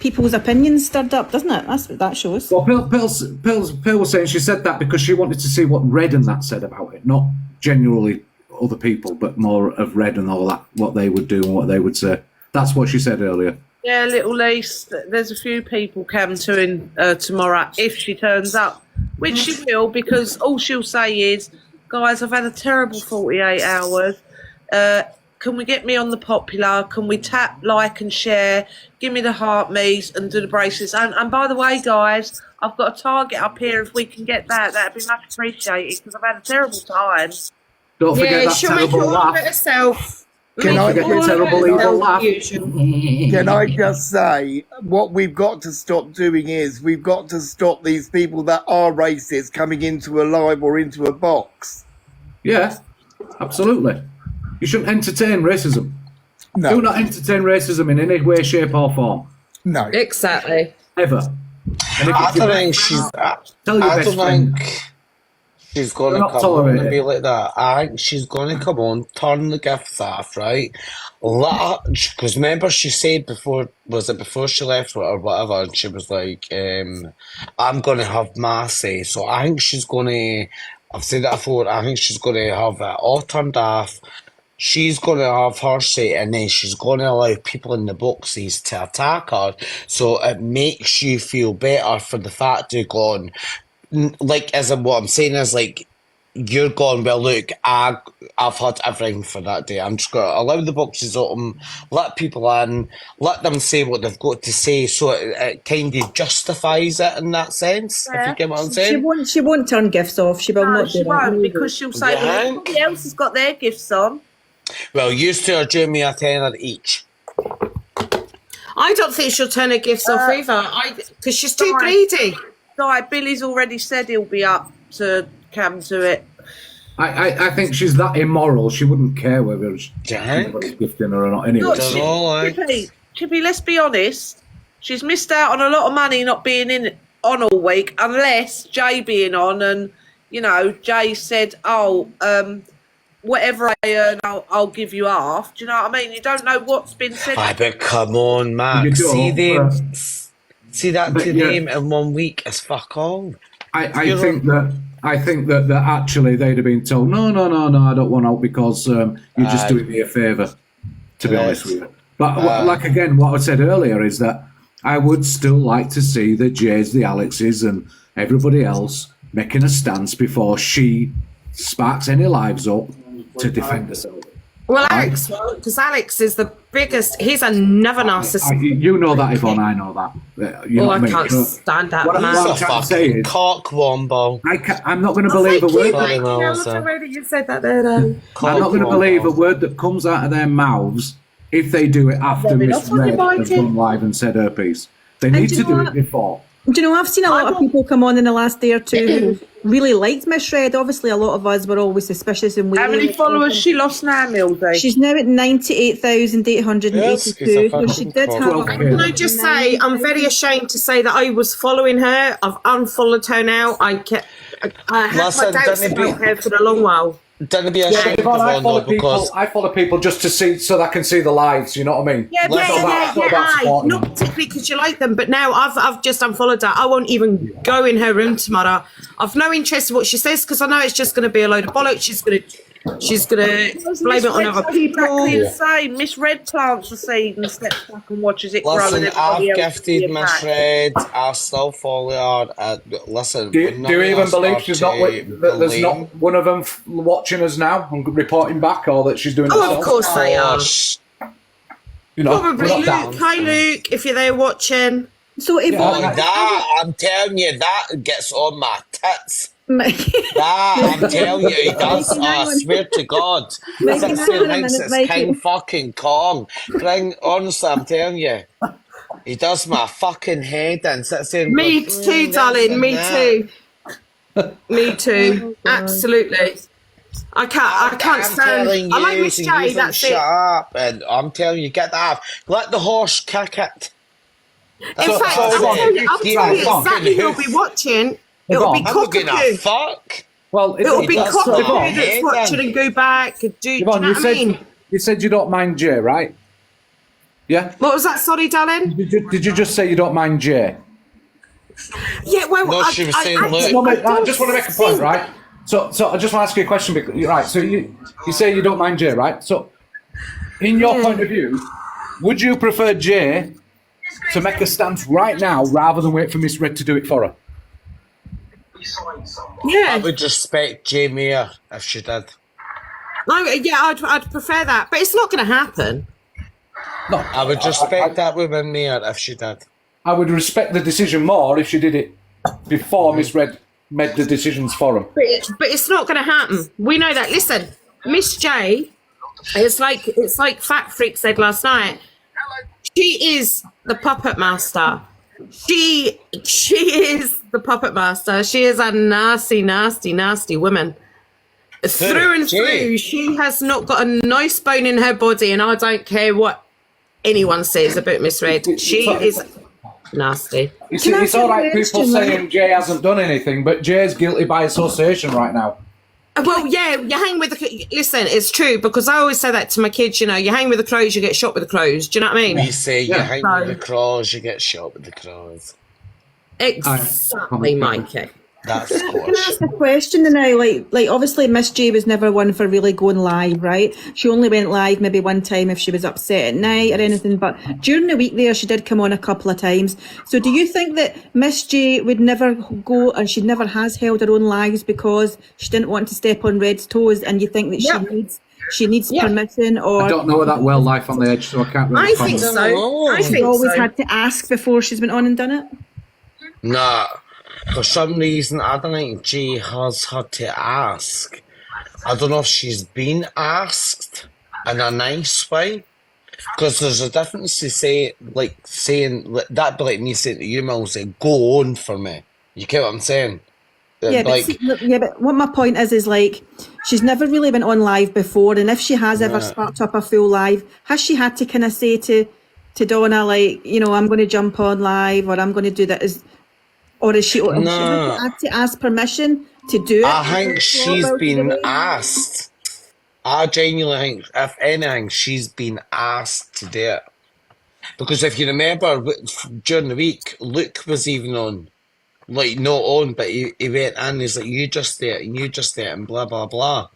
Speaker 5: people's opinions stirred up, doesn't it? That's what that shows.
Speaker 1: Well, Pearl was saying she said that because she wanted to see what Red and that said about it, not generally other people, but more of Red and all that, what they would do and what they would say. That's what she said earlier.
Speaker 9: Yeah, little Lise, there's a few people coming to tomorrow if she turns up, which she will, because all she'll say is, guys, I've had a terrible 48 hours. Can we get me on the popular? Can we tap, like and share? Give me the heart me's and do the bracelets. And by the way, guys, I've got a target up here. If we can get that, that'd be much appreciated because I've had a terrible time.
Speaker 1: Don't forget
Speaker 3: Yeah,
Speaker 1: that
Speaker 3: she'll make it
Speaker 1: terrible
Speaker 3: all about
Speaker 1: laugh.
Speaker 3: herself.
Speaker 8: Can I
Speaker 1: Forget your terrible evil laugh.
Speaker 8: Can I just say, what we've got to stop doing is we've got to stop these people that are racist coming into a live or into a box.
Speaker 1: Yeah, absolutely. You shouldn't entertain racism.
Speaker 8: No,
Speaker 1: Do not entertain racism in any way, shape, or form.
Speaker 8: no.
Speaker 3: Exactly.
Speaker 1: Ever. And if
Speaker 6: I
Speaker 1: it's your
Speaker 6: don't think
Speaker 1: best
Speaker 6: she's.
Speaker 1: friend, tell your
Speaker 6: I
Speaker 1: best
Speaker 6: don't
Speaker 1: friend.
Speaker 6: think she's going
Speaker 1: You're
Speaker 6: to
Speaker 1: not
Speaker 6: come on and
Speaker 1: tolerated.
Speaker 6: be like that. I think she's going to come on, turn the gifts off, right? Because remember she said before, was it before she left or whatever, and she was like, I'm going to have my say. So I think she's going to, I've said that before, I think she's going to have it all turned off. She's going to have her say, and then she's going to allow people in the boxes to attack her. So it makes you feel better for the fact you're going, like, as in what I'm saying is, like, you're going, well, look, I've had everything for that day. I'm just going to allow the boxes open, let people in, let them say what they've got to say, so it kind of justifies it in that sense, if you get what I'm saying.
Speaker 5: She won't turn gifts off. She will
Speaker 9: No,
Speaker 5: not
Speaker 9: she
Speaker 5: do that.
Speaker 9: won't, because she'll say, well,
Speaker 6: Yeah.
Speaker 9: everybody else has got their gifts on.
Speaker 6: Well, you two are doing me a tenner each.
Speaker 3: I don't think she'll turn her gifts off either. Because she's too
Speaker 9: Sorry.
Speaker 3: greedy.
Speaker 9: Guy, Billy's already said he'll be up to come to it.
Speaker 1: I think she's that immoral. She wouldn't care whether anybody's gifting her or not. Anyway,
Speaker 9: Look,
Speaker 6: Don't know, like.
Speaker 9: Chippy, let's be honest. She's missed out on a lot of money not being on all week, unless Jay being on, and Jay said, whatever I earn, I'll give you half. Do you know what I mean? You don't know what's been said.
Speaker 6: Aye, but come on,
Speaker 1: You
Speaker 6: Max.
Speaker 1: do,
Speaker 6: See that
Speaker 1: but
Speaker 6: to
Speaker 1: yeah.
Speaker 6: them in 1 week is fuck all.
Speaker 1: I think that actually they'd have been told, no, I don't want out because you're just doing me a favour, to be honest with you. But like again, what I said earlier is that I would still like to see the Jays, the Alexes, and everybody else making a stance before she sparks any lives up to defend herself.
Speaker 3: Well, Alex, because Alex is the biggest. He's another narcissist.
Speaker 1: You know that, Yvonne. I know that. You know
Speaker 3: I
Speaker 1: what I mean?
Speaker 3: can't stand that
Speaker 1: What
Speaker 3: man.
Speaker 1: I'm trying to say is,
Speaker 6: cock wombo.
Speaker 1: I'm not going to believe a word.
Speaker 6: Sorry,
Speaker 3: I love the way that you said that there, though.
Speaker 1: I'm not going to believe a word that comes out of their mouths if they do it after
Speaker 3: Very
Speaker 1: Miss
Speaker 3: not
Speaker 1: Red has
Speaker 3: invited.
Speaker 1: gone live and said her piece. They need
Speaker 5: do
Speaker 1: to
Speaker 5: you know
Speaker 1: do it
Speaker 5: what?
Speaker 1: before.
Speaker 5: Do you know, I've seen a lot of people come on in the last day or two who really liked Miss Red. Obviously, a lot of us were always suspicious and
Speaker 9: How
Speaker 5: wary.
Speaker 9: many followers she lost now, Mildy?
Speaker 5: She's now at 98,882.
Speaker 6: Yes,
Speaker 5: So
Speaker 6: it's
Speaker 5: she
Speaker 6: a
Speaker 5: did
Speaker 6: fucking
Speaker 5: have
Speaker 6: cock.
Speaker 3: Can I just say, I'm very ashamed to say that I was following her. I've unfollowed her now. I had
Speaker 6: Listen,
Speaker 3: my doubts
Speaker 6: didn't
Speaker 3: about
Speaker 6: be-
Speaker 3: her for a long while.
Speaker 6: Didn't be ashamed
Speaker 1: Yvonne,
Speaker 6: of
Speaker 1: I
Speaker 6: her,
Speaker 1: follow
Speaker 6: no, because
Speaker 1: people. I follow people just to see, so that I can see the lives. You know what I mean?
Speaker 3: Yeah,
Speaker 6: Let's
Speaker 1: not
Speaker 3: yeah,
Speaker 1: about
Speaker 3: yeah.
Speaker 1: supporting
Speaker 3: Not
Speaker 1: them.
Speaker 3: particularly because you like them, but now I've just unfollowed her. I won't even go in her room tomorrow. I've no interest in what she says because I know it's just going to be a load of bollocks. She's gonna blame it on other people.
Speaker 9: Exactly the same. Miss Red plants the seed and steps back and watches it grow.
Speaker 6: listen,
Speaker 9: and
Speaker 6: I've
Speaker 9: everybody else
Speaker 6: gifted
Speaker 9: will be
Speaker 6: Miss
Speaker 9: attacked.
Speaker 6: Red. I still follow her. Listen,
Speaker 1: Do you
Speaker 6: none of
Speaker 1: even
Speaker 6: us
Speaker 1: believe
Speaker 6: are
Speaker 1: she's not?
Speaker 6: to
Speaker 1: That there's
Speaker 6: blame.
Speaker 1: not one of them watching us now and reporting back, or that she's doing it
Speaker 3: Oh,
Speaker 1: herself?
Speaker 3: of course they are.
Speaker 6: Gosh.
Speaker 1: You know,
Speaker 3: Probably
Speaker 1: we're not
Speaker 3: Luke.
Speaker 1: down.
Speaker 3: Hi, Luke. If you're there watching.
Speaker 5: So Yvonne,
Speaker 6: Oh, that, I'm telling you, that gets on my tits. That, I'm telling you, he does.
Speaker 5: Mikey, hang
Speaker 6: I
Speaker 5: on.
Speaker 6: swear to God.
Speaker 5: Mikey,
Speaker 6: Sits
Speaker 5: hang
Speaker 6: there
Speaker 5: on
Speaker 6: and
Speaker 5: a
Speaker 6: thinks
Speaker 5: minute,
Speaker 6: it's
Speaker 5: Mikey.
Speaker 6: King fucking Kong. Honestly, I'm telling you. He does my fucking head in, sits there and
Speaker 3: Me
Speaker 6: goes,
Speaker 3: too,
Speaker 6: this
Speaker 3: darling.
Speaker 6: and
Speaker 3: Me
Speaker 6: that."
Speaker 3: too. Me too. Absolutely. I can't
Speaker 6: I'm
Speaker 3: stand.
Speaker 6: telling
Speaker 3: I like
Speaker 6: you,
Speaker 3: Miss
Speaker 6: so
Speaker 3: J.
Speaker 6: you
Speaker 3: That's
Speaker 6: shut
Speaker 3: it.
Speaker 6: up. And I'm telling you, get that off. Let the horse kick it.
Speaker 3: In
Speaker 6: That's
Speaker 3: fact,
Speaker 6: all
Speaker 3: I'll
Speaker 6: I
Speaker 3: tell you,
Speaker 6: say.
Speaker 3: I'll
Speaker 6: Give
Speaker 3: tell
Speaker 6: me
Speaker 3: you
Speaker 6: a
Speaker 3: exactly
Speaker 6: fucking
Speaker 3: who'll be
Speaker 6: hoof.
Speaker 3: watching. It'll be
Speaker 6: I'm not gonna
Speaker 3: cockapoo.
Speaker 6: fuck.
Speaker 1: Well,
Speaker 3: It'll be
Speaker 6: that's
Speaker 1: so
Speaker 6: my
Speaker 3: cockapoo
Speaker 6: head
Speaker 3: that's watching
Speaker 6: then.
Speaker 3: and go back. Do you know
Speaker 1: Yvonne,
Speaker 3: what I mean?
Speaker 1: you said you don't mind Jay, right? Yeah.
Speaker 3: What was that? Sorry, darling.
Speaker 1: Did you just say you don't mind Jay?
Speaker 3: Yeah, well,
Speaker 6: No, she was saying Luke.
Speaker 1: No,
Speaker 3: I
Speaker 1: mate, I
Speaker 3: don't
Speaker 1: just want to make a point,
Speaker 3: think-
Speaker 1: right? So I just want to ask you a question. Because, right, so you say you don't mind Jay, right? So, in your point of view, would you prefer Jay to make a stance right now rather than wait for Miss Red to do it for her?
Speaker 6: I
Speaker 3: Yeah,
Speaker 6: would respect Jamie if she did.
Speaker 3: I'd prefer that, but it's not going to happen.
Speaker 1: No,
Speaker 6: I would respect that woman more if she did.
Speaker 1: I would respect the decision more if she did it before Miss Red made the decisions for him.
Speaker 3: But it's not going to happen. We know that. Listen, Miss J, it's like Fat Freak said last night. She is the puppet master. She is the puppet master. She is a nasty, nasty, nasty woman. Through and
Speaker 6: Jay?
Speaker 3: through, she has not got a nice bone in her body, and I don't care what anyone says about Miss Red. She is nasty.
Speaker 1: It's
Speaker 5: Can I ask you
Speaker 1: all
Speaker 5: a
Speaker 1: right, people
Speaker 5: question,
Speaker 1: saying Jay hasn't done anything, but Jay's guilty by association right now.
Speaker 3: Well, yeah, you hang with the. Listen, it's true because I always say that to my kids. You know, you hang with the crows, you get shot with the crows. Do you know what I mean?
Speaker 6: We say you hang
Speaker 3: So-
Speaker 6: with the crows, you get shot with the crows.
Speaker 3: Exactly, Mikey.
Speaker 6: That's
Speaker 5: Can I
Speaker 6: squash.
Speaker 5: ask a question now? Like obviously Miss J was never one for really going live, right? She only went live maybe one time if she was upset at night or anything, but during the week there she did come on a couple of times. So do you think that Miss J would never go, and she never has held her own lives because she didn't want to step on Red's toes, and you think that she needs permission, or
Speaker 1: I don't know her that well, life on the edge, so I can't really
Speaker 3: I think
Speaker 1: comment.
Speaker 3: so. I
Speaker 5: she's
Speaker 3: think
Speaker 5: always
Speaker 3: so.
Speaker 5: had to ask before she's went on and done it?
Speaker 6: Nah, for some reason, I don't think Jay has had to ask. I don't know if she's been asked in a nice way. Because there's a difference to saying, that'd be like me saying to you, Mill, say, go on for me. You get what I'm saying?
Speaker 5: Yeah, but what my point is like, she's never really been on live before, and if she has ever sparked up a full live, has she had to kind of say to Donna, like, you know, I'm going to jump on live, or I'm going to do that, or is she had to ask permission to do it?
Speaker 6: I think she's been asked. I genuinely think, if anything, she's been asked to do it. Because if you remember, during the week, Luke was even on. Like, not on, but he went in, he's like, you just do it, and you just do it, and blah, blah, blah.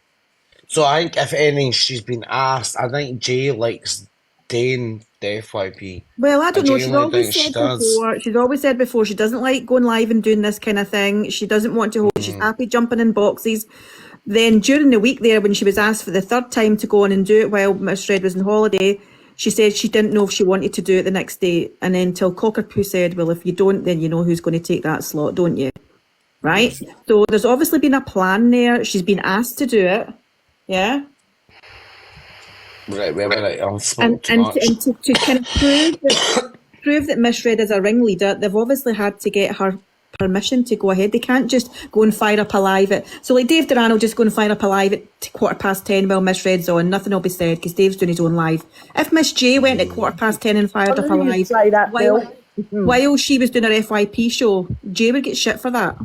Speaker 6: So I think, if anything, she's been asked. I think Jay likes doing the FYP.
Speaker 5: Well, I don't know. She's
Speaker 6: genuinely
Speaker 5: always
Speaker 6: think she
Speaker 5: said
Speaker 6: does.
Speaker 5: before. She's always said before she doesn't like going live and doing this kind of thing. She doesn't want to hold. She's happy jumping in boxes. Then during the week there, when she was asked for the third time to go on and do it while Miss Red was on holiday, she said she didn't know if she wanted to do it the next day. And then till Cockapoo said, well, if you don't, then you know who's going to take that slot, don't you? Right? So there's obviously been a plan there. She's been asked to do it. Yeah?
Speaker 6: Right. I'm
Speaker 5: And,
Speaker 6: smoking too
Speaker 5: and,
Speaker 6: much.
Speaker 5: and to kind of prove that Miss Red is a ringleader, they've obviously had to get her permission to go ahead. They can't just go and fire up a live at, so like Dave Duran will just go and fire up a live at 10:15 while Miss Red's on, nothing will be said because Dave's doing his own live. If Miss J went at 10:15 and fired up a live while she was doing her FYP show, Jay would get shit for that.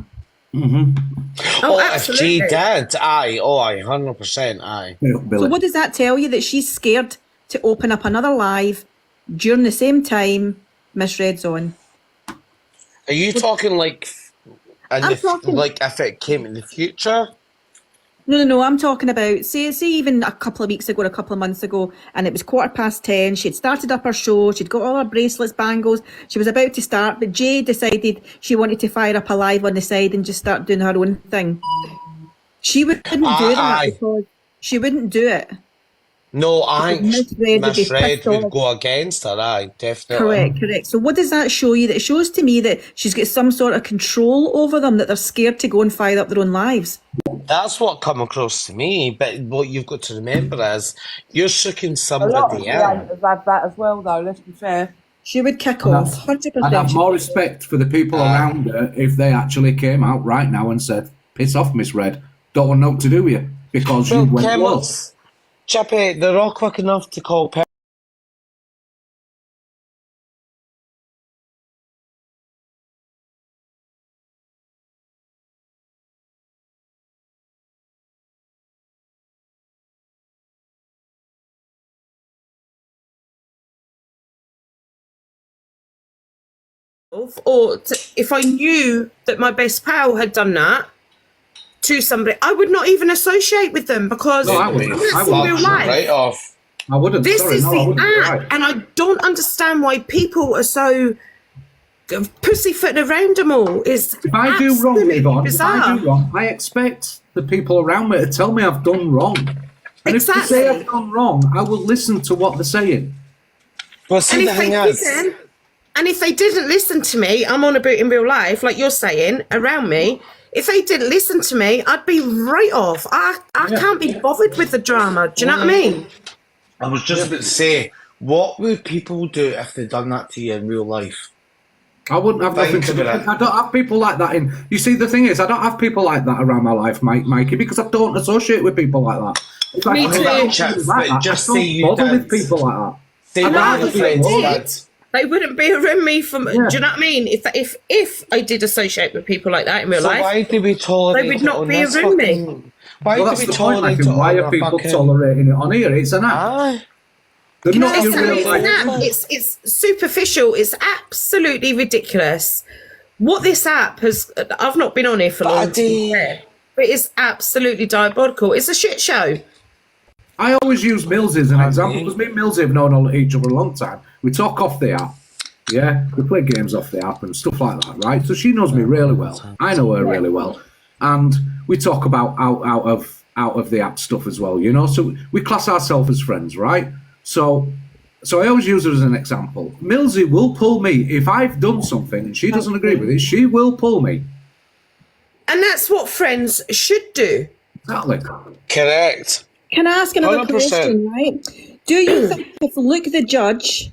Speaker 6: Oh, if
Speaker 3: absolutely.
Speaker 6: G did, aye. Oh, aye, 100%, aye.
Speaker 5: So what does that tell you? That she's scared to open up another live during the same time Miss Red's on?
Speaker 6: Are you talking like,
Speaker 5: talking-
Speaker 6: like if it came in the future?
Speaker 5: No, I'm talking about, say even a couple of weeks ago, or a couple of months ago, and it was 10:15, she'd started up her show, she'd got all her bracelets, bangles, she was about to start, but Jay decided she wanted to fire up a live on the side and just start doing her own thing. She wouldn't do that
Speaker 6: Aye.
Speaker 5: because she wouldn't do it.
Speaker 6: No, I think
Speaker 5: Miss Red would be
Speaker 6: Miss Red
Speaker 5: pissed
Speaker 6: would
Speaker 5: off.
Speaker 6: go against her, aye, definitely.
Speaker 5: Correct. So what does that show you? That shows to me that she's got some sort of control over them, that they're scared to go and fire up their own lives.
Speaker 6: That's what come across to me, but what you've got to remember is you're shooking
Speaker 9: A lot of
Speaker 6: somebody in.
Speaker 9: creators have that as well, though, let's be fair.
Speaker 5: She would kick
Speaker 1: And
Speaker 5: off, 100%.
Speaker 1: I'd have more respect for the people around her if they actually came out right now and said, piss off, Miss Red. Don't want nothing to do with you because you went low.
Speaker 6: Chippy, they're all quick enough to call
Speaker 3: If I knew that my best pal had done that to somebody, I would not even associate with them because
Speaker 1: No, I wouldn't.
Speaker 3: that's
Speaker 1: I
Speaker 3: in
Speaker 1: wouldn't.
Speaker 3: real life.
Speaker 6: right off.
Speaker 1: I wouldn't.
Speaker 3: This
Speaker 1: Sorry,
Speaker 3: is
Speaker 1: no, I
Speaker 3: the
Speaker 1: wouldn't. You're
Speaker 3: app,
Speaker 1: right.
Speaker 3: and I don't understand why people are so pussyfooting around them all. It's
Speaker 1: If I do wrong,
Speaker 3: absolutely
Speaker 1: Yvonne, if
Speaker 3: bizarre.
Speaker 1: I do wrong, I expect the people around me to tell me I've done wrong. And if they say I've done wrong, I will listen to what they're saying.
Speaker 6: Well, see,
Speaker 3: And
Speaker 6: the
Speaker 3: if they
Speaker 6: thing is,
Speaker 3: didn't, and if they didn't listen to me, I'm on about in real life, like you're saying, around me. If they didn't listen to me, I'd be right off. I can't be bothered with the drama. Do you know what I mean?
Speaker 6: I was just about to say, what would people do if they'd done that to you in real life?
Speaker 1: I wouldn't have nothing to do. I don't have people like that in. You see, the thing is, I don't have people like that around my life, Mikey, because I don't associate with people like that. If I
Speaker 3: Me
Speaker 1: if
Speaker 3: too.
Speaker 1: I don't
Speaker 6: Chats,
Speaker 1: like
Speaker 6: but
Speaker 1: that,
Speaker 6: just
Speaker 1: I
Speaker 6: say
Speaker 1: don't
Speaker 6: you
Speaker 1: bother
Speaker 6: did.
Speaker 1: with people like that.
Speaker 6: Say
Speaker 1: I'd
Speaker 6: what
Speaker 1: rather
Speaker 6: your
Speaker 1: be
Speaker 6: friends
Speaker 1: alone.
Speaker 6: did.
Speaker 3: They wouldn't be around me from. Do you know what I mean? If I did associate with people like that in real
Speaker 6: So
Speaker 3: life,
Speaker 6: why do we tolerate
Speaker 3: they would
Speaker 6: it
Speaker 3: not
Speaker 6: on
Speaker 3: be
Speaker 6: this
Speaker 3: around me.
Speaker 6: fucking... Why
Speaker 1: Well,
Speaker 6: do
Speaker 1: that's
Speaker 6: we
Speaker 1: the point.
Speaker 6: tolerate
Speaker 1: Like,
Speaker 6: it
Speaker 1: why
Speaker 6: on
Speaker 1: are
Speaker 6: a
Speaker 1: people
Speaker 6: fucking...
Speaker 1: tolerating it on here? It's an app.
Speaker 6: Aye.
Speaker 1: They're not
Speaker 3: it's,
Speaker 1: your real
Speaker 3: it's,
Speaker 1: life.
Speaker 3: an app. It's superficial. It's absolutely ridiculous. What this app has, I've not been on here for long, to be fair, but it's absolutely diabolical. It's a shit show.
Speaker 1: I always use Mills as an example because me and Mills have known each other a long time. We talk off the app, yeah. We play games off the app and stuff like that, right? So she knows me really well. I know her really well, and we talk about out of the app stuff as well, you know. So we class ourselves as friends, right? So I always use her as an example. Millsy will pull me if I've done something and she doesn't agree with it. She will pull me.
Speaker 3: And that's what friends should do.
Speaker 1: Exactly.
Speaker 6: Correct.
Speaker 5: Can I ask another
Speaker 6: 100%.
Speaker 5: question, right? Do you think if Luke the judge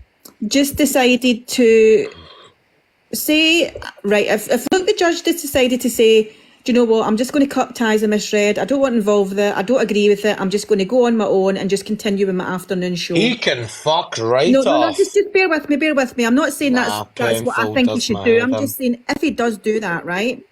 Speaker 5: just decided to say, right, if Luke the judge just decided to say, do you know what, I'm just going to cut ties with Miss Red, I don't want involved with it, I don't agree with it, I'm just going to go on my own and just continue with my afternoon show.
Speaker 6: He can fuck right
Speaker 5: No,
Speaker 6: off.
Speaker 5: just bear with me. I'm not saying that's what I
Speaker 6: painful
Speaker 5: think he
Speaker 6: does
Speaker 5: should
Speaker 6: my
Speaker 5: do.
Speaker 6: head
Speaker 5: I'm
Speaker 6: in.
Speaker 5: just saying if he does do that, right?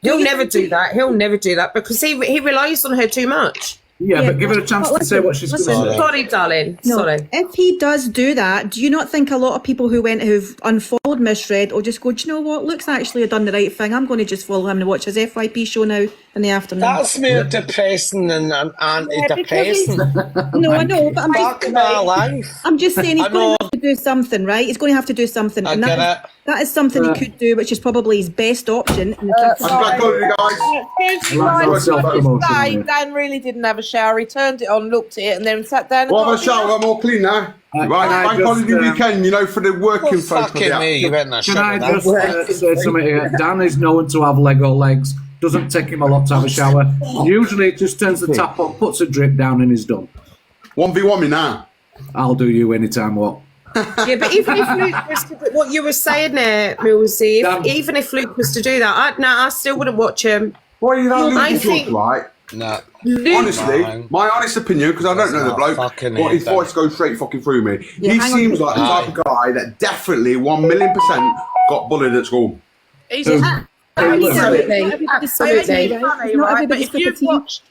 Speaker 3: He'll never do that. He'll never do that because he relies on her too much.
Speaker 1: Yeah, but give her a chance to say what she's going to say.
Speaker 3: Sorry, darling.
Speaker 5: No,
Speaker 3: Sorry.
Speaker 5: if he does do that, do you not think a lot of people who've unfollowed Miss Red will just go, do you know what, Luke's actually done the right thing, I'm going to just follow him and watch his FYP show now in the afternoon.
Speaker 6: That's more depressing and antidepressant.
Speaker 5: No, I know, but
Speaker 6: Fuck my life.
Speaker 5: I'm just saying he's
Speaker 6: I
Speaker 5: going
Speaker 6: know.
Speaker 5: to have to do something, right? He's going to have to do something.
Speaker 6: I
Speaker 5: And
Speaker 6: get
Speaker 5: that is something he could do, which is probably his best option. In the
Speaker 7: I'm back on it, guys.
Speaker 9: Today, Dan really didn't have a shower. He turned it on, looked at it, and then sat down. And
Speaker 7: Well,
Speaker 9: got
Speaker 7: have a shower. I'm all clean now. Right, bank holiday weekend, you know, for the working folk.
Speaker 6: Fucking me, you went in that
Speaker 1: Can
Speaker 6: shit
Speaker 1: I
Speaker 6: with that.
Speaker 1: just say something here? Dan is known to have Lego legs. Doesn't take him a lot to have a shower. Usually, just turns the tap on, puts a drip down, and he's done.
Speaker 7: 1v1 me now.
Speaker 1: I'll do you anytime. What?
Speaker 3: Yeah, but even if Luke was to do what you were saying there, Millsy, even if Luke was to do that, I still wouldn't watch him.
Speaker 7: Why are you that
Speaker 3: I
Speaker 7: Luke
Speaker 3: think-
Speaker 7: judge, right?
Speaker 6: Nah.
Speaker 7: Honestly,
Speaker 6: Fine.
Speaker 7: my honest opinion, because I don't know the
Speaker 6: not
Speaker 7: bloke,
Speaker 6: fucking
Speaker 7: but his
Speaker 6: it, then.
Speaker 7: voice goes straight fucking through me.
Speaker 5: Yeah,
Speaker 7: He
Speaker 5: hang on.
Speaker 7: seems like the type of guy that definitely 1,000,000% got bullied at school.
Speaker 9: He's
Speaker 3: Absolutely,
Speaker 9: It's
Speaker 3: absolutely.
Speaker 9: funny,
Speaker 5: Not
Speaker 9: right? But
Speaker 5: everybody's
Speaker 9: if
Speaker 5: cup of
Speaker 9: you've
Speaker 5: tea.
Speaker 9: watched,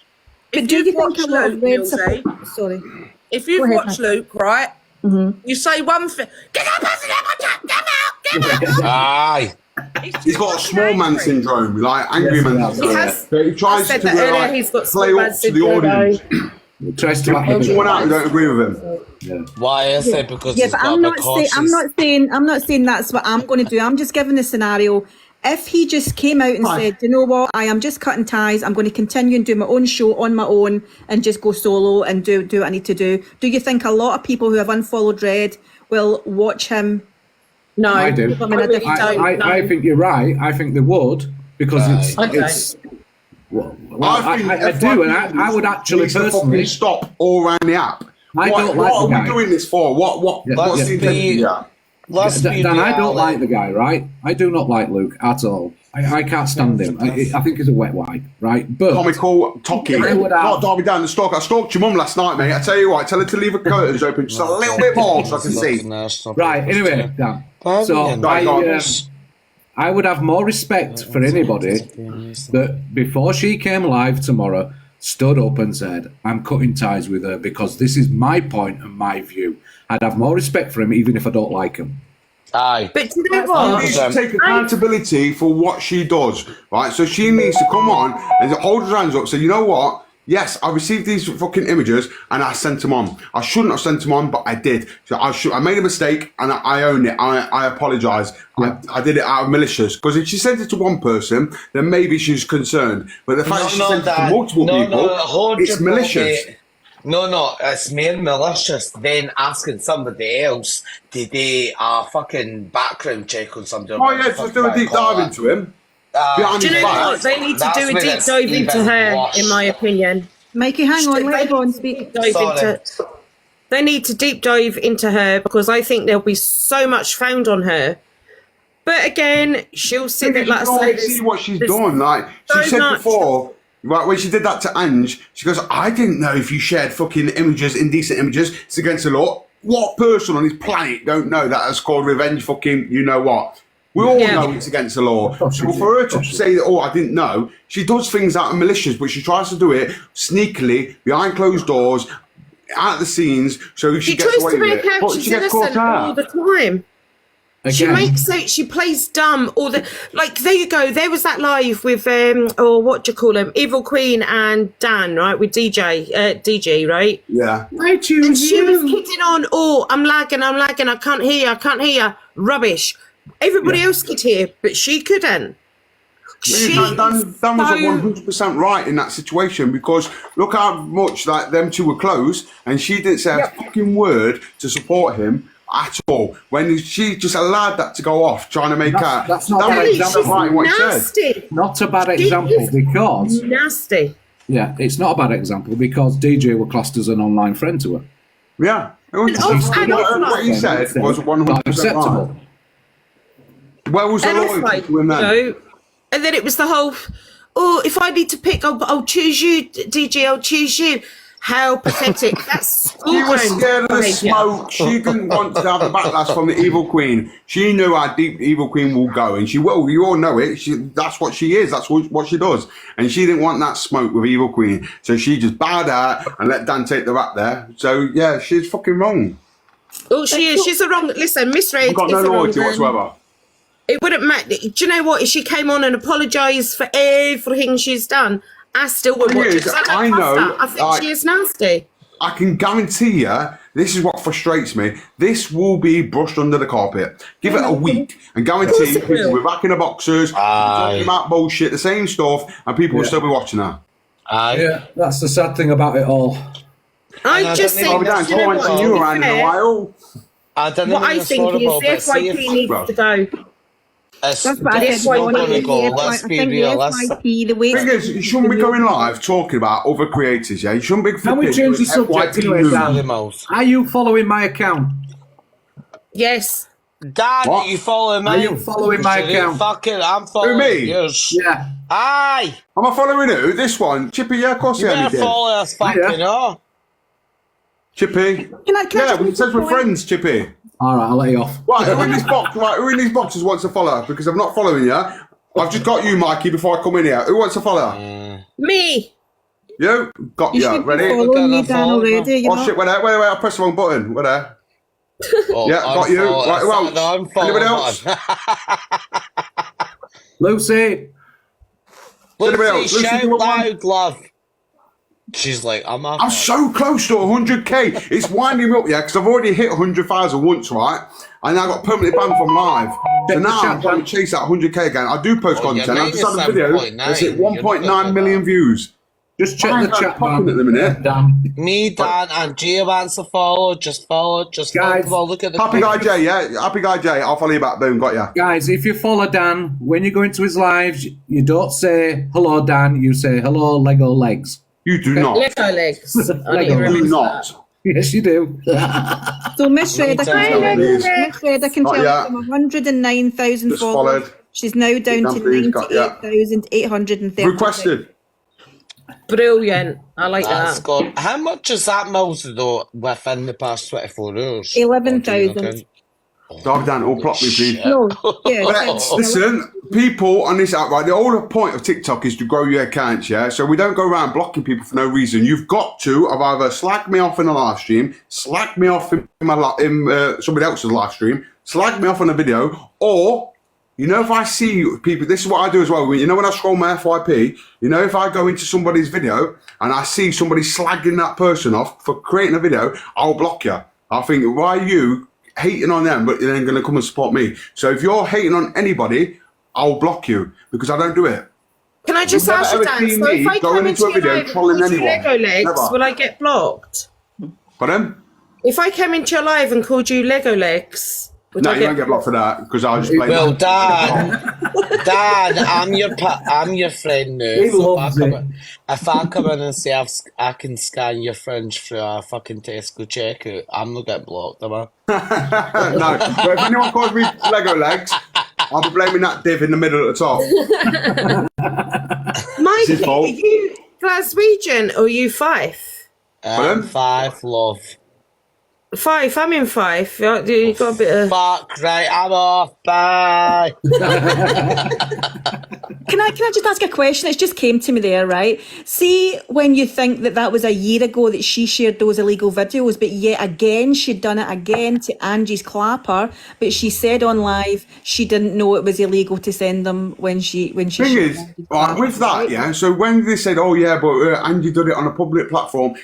Speaker 5: But
Speaker 9: if
Speaker 5: do you
Speaker 9: you've
Speaker 5: think
Speaker 9: watched
Speaker 5: a lot of
Speaker 9: Luke,
Speaker 5: red
Speaker 9: Millsy,
Speaker 5: support? Sorry.
Speaker 9: if you've
Speaker 5: Go ahead,
Speaker 9: watched Luke, right, you say one thing, get up, get out.
Speaker 6: Aye.
Speaker 7: He's got a small man syndrome, like angry man
Speaker 1: Yes,
Speaker 7: syndrome.
Speaker 3: he has.
Speaker 7: So he tries
Speaker 3: I said
Speaker 7: to
Speaker 3: that earlier,
Speaker 7: like,
Speaker 3: he's got
Speaker 7: play
Speaker 3: small man
Speaker 7: up to the
Speaker 3: syndrome,
Speaker 7: audience.
Speaker 1: He tries to act
Speaker 7: Punch
Speaker 1: a
Speaker 7: someone
Speaker 1: bit.
Speaker 7: out who don't agree with him.
Speaker 6: Why is it? Because
Speaker 5: Yeah,
Speaker 6: he's
Speaker 5: but
Speaker 6: got
Speaker 5: I'm
Speaker 6: a
Speaker 5: not
Speaker 6: big
Speaker 5: saying
Speaker 6: horses.
Speaker 5: I'm not saying that's what I'm going to do. I'm just giving the scenario. If he just came out and said, you know what, I am just cutting ties. I'm going to continue and do my own show on my own and just go solo and do what I need to do. Do you think a lot of people who have unfollowed Red will watch him?
Speaker 3: No,
Speaker 1: I do.
Speaker 5: I mean, I
Speaker 3: really
Speaker 5: don't
Speaker 3: don't.
Speaker 1: I think you're right. I think they would because it's. Well, I do, and I would actually
Speaker 7: needs to fucking
Speaker 1: personally.
Speaker 7: stop all around the app.
Speaker 1: I don't like
Speaker 7: what
Speaker 1: the
Speaker 7: are
Speaker 1: guy.
Speaker 7: we doing this for? What's
Speaker 6: Let's
Speaker 7: the
Speaker 6: be-
Speaker 7: intention here?
Speaker 6: Let's be
Speaker 1: Dan, I don't
Speaker 6: reality.
Speaker 1: like the guy, right? I do not like Luke at all. I can't stand him. I think he's a wet wipe, right? But
Speaker 7: Comical, Tocky.
Speaker 1: I would have-
Speaker 7: Not Darby down the stalk. I stalked your mum last night, mate. I tell you what, tell her to leave her curtains open just a little bit more so I can see.
Speaker 1: right, anyway, Dan. So I would have more respect for anybody that before she came live tomorrow stood up and said, I'm cutting ties with her because this is my point and my view. I'd have more respect for him even if I don't like him.
Speaker 6: Aye.
Speaker 3: But do you know
Speaker 7: She
Speaker 3: what?
Speaker 7: needs to take accountability for what she does, right? So she needs to come on and hold her hands up. So you know what? Yes, I received these fucking images and I sent them on. I shouldn't have sent them on, but I did. So I made a mistake and I own it. I apologise. I did it out of malicious. Because if she sent it to one person, then maybe she's concerned. But the fact that she sent it to multiple people, it's malicious.
Speaker 6: No, it's more malicious than asking somebody else to do a fucking background check on somebody.
Speaker 7: Oh yeah, just do a deep dive into him. Behind
Speaker 3: Do you
Speaker 7: his
Speaker 3: know
Speaker 7: back.
Speaker 3: what? They need to
Speaker 6: That's
Speaker 3: do a
Speaker 6: when
Speaker 3: deep
Speaker 6: it's
Speaker 3: dive into
Speaker 6: even
Speaker 3: her,
Speaker 6: worse.
Speaker 3: in my opinion.
Speaker 5: Mikey, hang on, let her go and speak.
Speaker 3: They need to deep dive into her because I think there'll be so much found on her. But again, she'll sit there like I say.
Speaker 7: See what she's done. Like she said before, right, when she did that to Ange, she goes, I didn't know if you shared fucking images, indecent images, it's against the law. What person on this planet don't know that has called revenge fucking you know what? We all know it's against the law. So for her to say that, I didn't know, she does things out of malicious, but she tries to do it sneakily, behind closed doors, out of the scenes, so she gets
Speaker 3: tries
Speaker 7: away
Speaker 3: to
Speaker 7: with
Speaker 3: make
Speaker 7: it.
Speaker 3: out
Speaker 7: But
Speaker 3: she's
Speaker 7: she gets caught
Speaker 3: innocent all
Speaker 7: out.
Speaker 3: the time. She makes it. She plays dumb. Or there you go. There was that live with or what do you call him? Evil Queen and Dan, right? With DG, right?
Speaker 7: Yeah.
Speaker 3: And she was kidding on. Oh, I'm lagging. I can't hear you. Rubbish. Everybody else could hear, but she couldn't.
Speaker 7: Dan was 100% right in that situation because look how much like them two were close and she didn't say a fucking word to support him at all when she just allowed that to go off trying to make out
Speaker 1: that's not
Speaker 7: that
Speaker 1: right. That's
Speaker 7: right what he said.
Speaker 3: Nasty.
Speaker 1: Not a bad example because
Speaker 3: Nasty.
Speaker 1: yeah, it's not a bad example because DJ were classed as an online friend to her.
Speaker 7: Yeah.
Speaker 3: What
Speaker 7: he said was 100%
Speaker 1: acceptable.
Speaker 7: right. Where was the
Speaker 3: And
Speaker 7: loyalty
Speaker 3: like,
Speaker 7: to him then?
Speaker 3: and then it was the whole, if I need to pick, I'll choose you, DJ, I'll choose you. How pathetic. That's
Speaker 7: She was scared of the smoke. She didn't want to have the backlash from the Evil Queen. She knew how deep the Evil Queen will go, and she will. You all know it. That's what she is. That's what she does. And she didn't want that smoke with Evil Queen, so she just bowed out and let Dan take the rap there. So yeah, she's fucking wrong.
Speaker 3: Oh, she is. She's a wrong. Listen, Miss Red.
Speaker 7: She's got no loyalty whatsoever.
Speaker 3: It wouldn't matter. Do you know what? If she came on and apologised for everything she's done, I still would watch it. I think she is nasty.
Speaker 7: I can guarantee you this is what frustrates me. This will be brushed under the carpet. Give it a week and guarantee people will be back in the boxers, talking about bullshit, the same stuff, and people will still be watching her.
Speaker 1: Yeah, that's the sad thing about it all.
Speaker 3: I just think,
Speaker 7: I'll be down
Speaker 3: you know
Speaker 7: torrenting
Speaker 3: what,
Speaker 7: you
Speaker 3: to be
Speaker 7: around in a
Speaker 3: fair,
Speaker 7: while.
Speaker 3: what I think is the FYP needs to go.
Speaker 4: That's
Speaker 5: what I
Speaker 3: Yes,
Speaker 5: said.
Speaker 3: why
Speaker 5: the
Speaker 3: don't
Speaker 4: go?
Speaker 5: FY
Speaker 4: Let's
Speaker 5: I
Speaker 4: be
Speaker 5: think the
Speaker 4: realistic.
Speaker 5: FYP, the way
Speaker 7: Thing is, you shouldn't be going live talking about other creators, yeah? You shouldn't be
Speaker 1: Can we change the subject
Speaker 7: FYP
Speaker 1: anyway,
Speaker 7: news.
Speaker 1: Dan? Are you following my account?
Speaker 3: Yes.
Speaker 4: Dan,
Speaker 7: What?
Speaker 4: you following me?
Speaker 1: Are you following my account?
Speaker 4: Fucking, I'm following
Speaker 7: me?
Speaker 4: yours.
Speaker 1: Yeah.
Speaker 4: Aye!
Speaker 7: Am I following who? This one? Chippy, yeah, of course
Speaker 4: You
Speaker 7: I am,
Speaker 4: better
Speaker 7: you did.
Speaker 4: follow us fucking up.
Speaker 7: Chippy.
Speaker 5: Can I
Speaker 7: Yeah,
Speaker 5: just
Speaker 7: we
Speaker 5: make
Speaker 7: said
Speaker 5: a
Speaker 7: we're
Speaker 5: point?
Speaker 7: friends, Chippy.
Speaker 1: All right, I'll let you off.
Speaker 7: Right, who in this box? Right, who in these boxes wants to follow? Because I'm not following you. I've just got you, Mikey, before I come in here. Who wants to follow?
Speaker 3: Me.
Speaker 7: You? Got
Speaker 5: You
Speaker 7: you.
Speaker 5: should be
Speaker 7: Ready?
Speaker 5: following me,
Speaker 4: Look at the
Speaker 5: Dan,
Speaker 4: phone,
Speaker 5: already. You
Speaker 7: Oh
Speaker 5: know?
Speaker 7: shit, wait, I pressed the wrong button. Wait there.
Speaker 4: Oh,
Speaker 7: Yeah, got you. Right, who else? Anybody else?
Speaker 1: Lucy.
Speaker 7: Anybody else?
Speaker 4: Lucy,
Speaker 7: Lucy,
Speaker 4: shout
Speaker 7: do you want one?
Speaker 4: loud, love. She's like, I'm up.
Speaker 7: I'm so close to 100k. It's winding me up, yeah, because I've already hit 100,000 once, right? And I got permanently banned from live. So now I'm trying to chase that 100k again. I do post content. I just had a video that's hit 1.9 million views.
Speaker 1: Just check the chat,
Speaker 7: popping
Speaker 1: man.
Speaker 7: at the minute.
Speaker 1: Dan.
Speaker 4: Me, Dan, and Gia wants to follow. Just follow. Just
Speaker 1: Guys,
Speaker 4: follow. Look at the
Speaker 7: Happy Guy J, yeah? Happy Guy J. I'll follow you back. Boom, got ya.
Speaker 1: Guys, if you follow Dan, when you go into his lives, you don't say, hello, Dan. You say, hello, Lego legs.
Speaker 7: You do not.
Speaker 3: Lego legs. I need to
Speaker 1: Lego
Speaker 7: Do
Speaker 3: remember
Speaker 7: not.
Speaker 1: Yes, you do.
Speaker 5: So Miss Red, I can
Speaker 7: Please.
Speaker 5: Miss Red, I can
Speaker 7: Not
Speaker 5: tell
Speaker 7: yet.
Speaker 5: you from 109,000
Speaker 7: Just
Speaker 5: followers.
Speaker 7: followed.
Speaker 5: She's now down to
Speaker 7: Please, got ya.
Speaker 5: 98,830.
Speaker 7: Requested.
Speaker 3: Brilliant. I like
Speaker 4: That's
Speaker 3: that.
Speaker 4: good. How much is that melted though within the past 24 hours?
Speaker 5: 11,000.
Speaker 7: Dive down, all plot me, please.
Speaker 5: No, yeah.
Speaker 7: But listen, people on this app, right? The whole point of TikTok is to grow your accounts, yeah? So we don't go around blocking people for no reason. You've got to have either slagged me off in a live stream, slagged me off in somebody else's live stream, slagged me off on a video, or, you know, if I see people, this is what I do as well. You know, when I scroll my FYP, you know, if I go into somebody's video and I see somebody slagging that person off for creating a video, I'll block you. I think, why are you hating on them, but you're then going to come and support me? So if you're hating on anybody, I'll block you because I don't do it.
Speaker 3: Can I just
Speaker 7: You've
Speaker 3: ask you,
Speaker 7: never ever
Speaker 3: Dan?
Speaker 7: seen
Speaker 3: So
Speaker 7: me
Speaker 3: if I
Speaker 7: going
Speaker 3: come
Speaker 7: into
Speaker 3: into
Speaker 7: a
Speaker 3: your
Speaker 7: video
Speaker 3: live and
Speaker 7: trolling
Speaker 3: call you
Speaker 7: anyone.
Speaker 3: Lego legs,
Speaker 7: Never.
Speaker 3: will I get blocked?
Speaker 7: Pardon?
Speaker 3: If I came into your live and called you Lego legs, would
Speaker 7: No,
Speaker 3: I
Speaker 7: you don't get blocked for that because I just play.
Speaker 4: Well, Dan, I'm your friend now.
Speaker 1: He
Speaker 4: So
Speaker 1: loves it.
Speaker 4: if I come in and say I can scan your fringe through a fucking Tesco checkout, I'm not getting blocked, am I?
Speaker 7: No, but if anyone calls me Lego legs, I'll be blaming that div in the middle at the top.
Speaker 3: Mike,
Speaker 7: his fault.
Speaker 3: are you Glaswegian or you Fife?
Speaker 7: Pardon?
Speaker 4: 5 love.
Speaker 3: Fife, I'm in Fife. You got a bit of.
Speaker 4: Fuck right, I'm off. Bye.
Speaker 5: Can I just ask a question? It's just came to me there, right? See, when you think that was a year ago that she shared those illegal videos, but yet again she'd done it again to Angie's clapper, but she said on live she didn't know it was illegal to send them when she.
Speaker 7: Thing
Speaker 5: shared
Speaker 7: is,
Speaker 5: Angie's
Speaker 7: right,
Speaker 5: clapper,
Speaker 7: with that,
Speaker 5: right?
Speaker 7: yeah. So when they said, "Oh yeah, but Angie did it on a public platform,"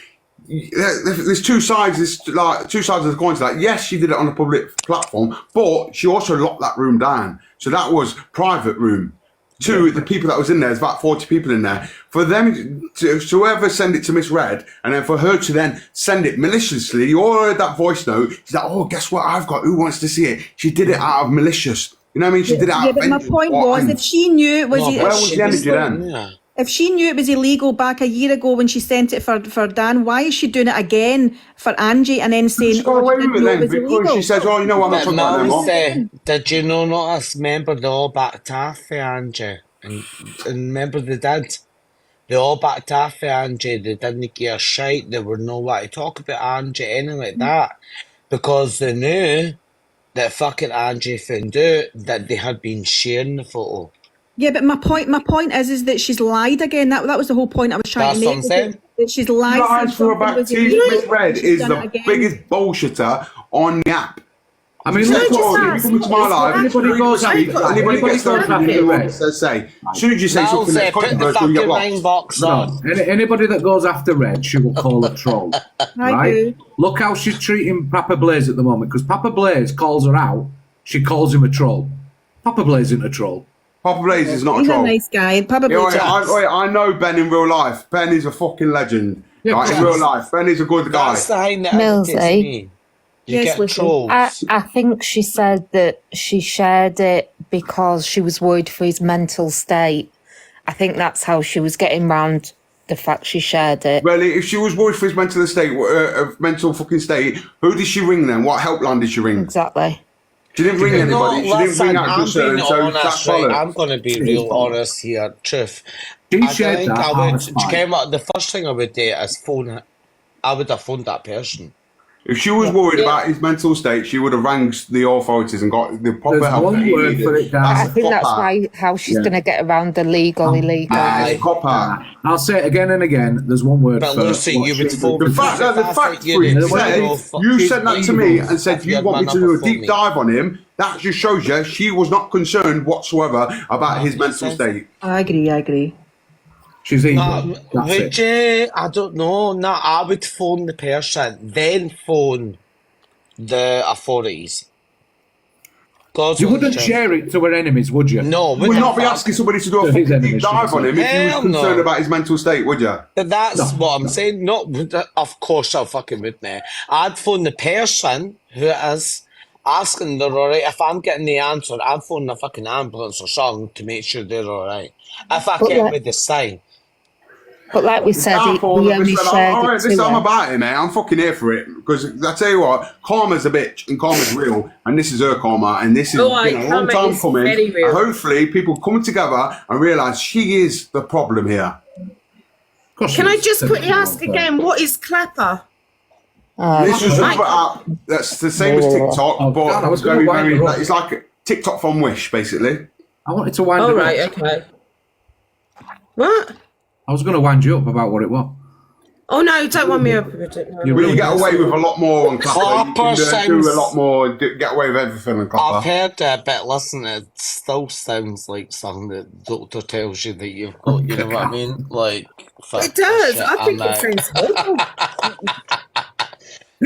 Speaker 7: there's two sides. There's like two sides of the coin to that. Yes, she did it on a public platform, but she also locked that room down. So that was private room. To the people that was in there, there's about 40 people in there. For them to whoever send it to Miss Red, and then for her to then send it maliciously, you all heard that voice note. She's like, "Oh, guess what? I've got. Who wants to see it?" She did it out of malicious. You know what I mean? She did it out
Speaker 5: Yeah,
Speaker 7: of
Speaker 5: but my
Speaker 7: vengeance.
Speaker 5: point
Speaker 7: What,
Speaker 5: was,
Speaker 7: and
Speaker 5: if she knew it was,
Speaker 7: where was the energy then?
Speaker 4: Yeah.
Speaker 5: if she knew it was illegal back a year ago when she sent it for Dan, why is she doing it again for Angie and then saying,
Speaker 7: She got away with it then because
Speaker 5: illegal?
Speaker 7: she says, "Oh, you know what? I'm not
Speaker 4: But
Speaker 7: talking about it anymore."
Speaker 4: Melissa, did you know not us member they all backed off for Angie? And remember they did. They all backed off for Angie. They didn't give a shite. They were no way to talk about Angie, anything like that. Because they knew that fucking Angie found out that they had been sharing the photo.
Speaker 5: Yeah, but my point is that she's lied again. That was the whole point I was trying
Speaker 4: That's
Speaker 5: to
Speaker 4: what I'm
Speaker 5: make.
Speaker 4: saying.
Speaker 5: That she's lied.
Speaker 7: Lies
Speaker 5: saying
Speaker 7: for a
Speaker 5: something
Speaker 7: back
Speaker 5: was
Speaker 7: teeth.
Speaker 5: illegal,
Speaker 7: Miss Red
Speaker 5: she's
Speaker 7: is
Speaker 5: done
Speaker 7: the
Speaker 5: it again.
Speaker 7: biggest bullshitter on the app.
Speaker 1: I mean,
Speaker 3: Can I
Speaker 1: look,
Speaker 3: just
Speaker 7: If you
Speaker 3: ask,
Speaker 7: come into my life,
Speaker 1: anybody goes after,
Speaker 7: anybody gets
Speaker 1: goes
Speaker 7: those
Speaker 1: after Red.
Speaker 7: as say, as soon as you say
Speaker 6: Now
Speaker 7: something
Speaker 6: say,
Speaker 7: that's
Speaker 6: put the
Speaker 7: controversial, you get
Speaker 6: fucking
Speaker 7: blocked.
Speaker 6: ring box on.
Speaker 1: No, anybody that goes after Red, she will call a troll.
Speaker 5: I
Speaker 1: right?
Speaker 5: do.
Speaker 1: Look how she's treating Papa Blaze at the moment, because Papa Blaze calls her out. She calls him a troll. Papa Blaze isn't a troll.
Speaker 7: Papa Blaze is not a
Speaker 5: He's a
Speaker 7: troll.
Speaker 5: nice guy, and probably
Speaker 7: I know Ben in real life. Ben is a fucking legend.
Speaker 1: Yeah,
Speaker 7: Right, in real life, Ben is a good guy.
Speaker 6: That's the thing that
Speaker 4: Millsy.
Speaker 6: irritates me. You
Speaker 5: Yes,
Speaker 6: get
Speaker 5: listen.
Speaker 6: trolls.
Speaker 4: I think she said that she shared it because she was worried for his mental state. I think that's how she was getting round the fact she shared it.
Speaker 7: Really, if she was worried for his mental mental fucking state, who did she ring then? What helpline did she ring?
Speaker 4: Exactly.
Speaker 7: She didn't ring anybody.
Speaker 6: No,
Speaker 7: She didn't
Speaker 6: listen,
Speaker 7: ring out
Speaker 6: I'm
Speaker 7: concern.
Speaker 6: being
Speaker 7: So
Speaker 6: honest,
Speaker 7: that's
Speaker 6: right?
Speaker 7: bollocks.
Speaker 6: I'm going to be real honest here. Truth.
Speaker 1: She
Speaker 6: I
Speaker 1: shared
Speaker 6: think
Speaker 1: that.
Speaker 6: I
Speaker 1: Oh,
Speaker 6: would.
Speaker 1: that's fine.
Speaker 6: Came up, the first thing I would do is phone. I would have phoned that person.
Speaker 7: If she was worried about his mental state, she would have rang the authorities and got the proper
Speaker 1: There's
Speaker 7: help.
Speaker 1: one
Speaker 7: that he
Speaker 1: word
Speaker 7: needed.
Speaker 1: for it, Dan.
Speaker 4: I
Speaker 7: That's a
Speaker 4: think that's
Speaker 7: cop-out.
Speaker 4: why how she's
Speaker 1: Yeah.
Speaker 4: going to get around the legal, illegal.
Speaker 7: It's a cop-out.
Speaker 1: I'll say it again and again. There's one word
Speaker 6: But
Speaker 1: for
Speaker 6: Lucy,
Speaker 1: what
Speaker 6: you
Speaker 1: she
Speaker 6: would
Speaker 1: did.
Speaker 6: phone
Speaker 7: The fact that
Speaker 6: you
Speaker 7: Freak
Speaker 6: didn't
Speaker 7: said,
Speaker 6: know
Speaker 7: you
Speaker 6: she's
Speaker 7: said that to
Speaker 6: legal
Speaker 7: me and said
Speaker 6: if
Speaker 7: you
Speaker 6: had
Speaker 7: want me
Speaker 6: my
Speaker 7: to do
Speaker 6: number
Speaker 7: a
Speaker 6: for
Speaker 7: deep
Speaker 6: me.
Speaker 7: dive on him. That just shows you she was not concerned whatsoever about his mental state.
Speaker 5: I agree.
Speaker 1: She's evil. That's
Speaker 6: Would
Speaker 1: it.
Speaker 6: you? I don't know. No, I would phone the person, then phone the authorities. God's
Speaker 1: You
Speaker 6: honest
Speaker 1: wouldn't
Speaker 6: truth.
Speaker 1: share it to her enemies, would you?
Speaker 6: No,
Speaker 7: You would not be asking somebody to do a
Speaker 1: To his
Speaker 7: fucking deep
Speaker 1: enemies,
Speaker 7: dive
Speaker 1: should I
Speaker 7: on him if you
Speaker 6: Hell
Speaker 7: was concerned
Speaker 6: no.
Speaker 7: about his mental state, would you?
Speaker 6: But that's
Speaker 1: No.
Speaker 6: what I'm saying. Not, of course, I fucking wouldn't. I'd phone the person who it is, asking they're alright. If I'm getting the answer, I'd phone the fucking ambulance or something to make sure they're alright. If I
Speaker 4: But
Speaker 6: get
Speaker 4: like-
Speaker 6: with the sign.
Speaker 4: But like we said, he only shared it
Speaker 7: Listen,
Speaker 4: to
Speaker 7: I'm
Speaker 4: her.
Speaker 7: about it, mate. I'm fucking here for it. Because I tell you what, karma's a bitch and karma's real. And this is her karma. And this is
Speaker 3: Oh, aye,
Speaker 7: a long
Speaker 3: karma
Speaker 7: time
Speaker 3: is
Speaker 7: coming.
Speaker 3: very real.
Speaker 7: And hopefully people come together and realise she is the problem here.
Speaker 1: Of course
Speaker 3: Can
Speaker 1: she
Speaker 3: I
Speaker 1: is.
Speaker 3: just quickly ask again, what is Clapper?
Speaker 7: This is another app that's the same as TikTok,
Speaker 1: Oh,
Speaker 7: but
Speaker 1: God, I was
Speaker 7: very,
Speaker 1: gonna wind
Speaker 7: very,
Speaker 1: her up.
Speaker 7: it's like TikTok from Wish, basically.
Speaker 1: I wanted to wind
Speaker 3: Oh,
Speaker 1: her
Speaker 3: right,
Speaker 1: up.
Speaker 3: okay. What?
Speaker 1: I was going to wind you up about what it was.
Speaker 3: Oh, no, don't wind me up.
Speaker 1: You
Speaker 7: Well,
Speaker 1: really
Speaker 7: you get away with a lot more on Clapper. You
Speaker 6: Clapper
Speaker 7: can do a
Speaker 6: sounds-
Speaker 7: lot more, get away with everything on
Speaker 6: I've
Speaker 7: Clapper.
Speaker 6: heard it, but listen, it still sounds like something that doctor tells you that you've got, you know what I mean? Like, fuck
Speaker 3: It does.
Speaker 6: shit,
Speaker 3: I think
Speaker 6: I'm
Speaker 3: it sounds awful.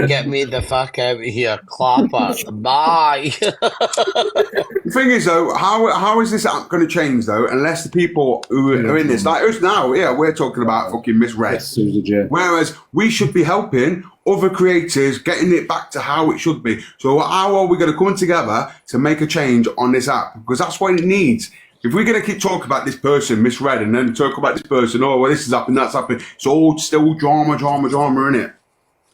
Speaker 6: Get me the fuck out of here, Clapper. Bye.
Speaker 7: The thing is, though, how is this app going to change, though, unless the people who are in this, like us now, yeah, we're talking about fucking misread.
Speaker 1: Yes, Susie J.
Speaker 7: Whereas we should be helping other creators getting it back to how it should be. So how are we going to come together to make a change on this app? Because that's what it needs. If we're going to keep talking about this person misread and then talk about this person, oh, well, this is happening, that's happening, it's all still drama, innit?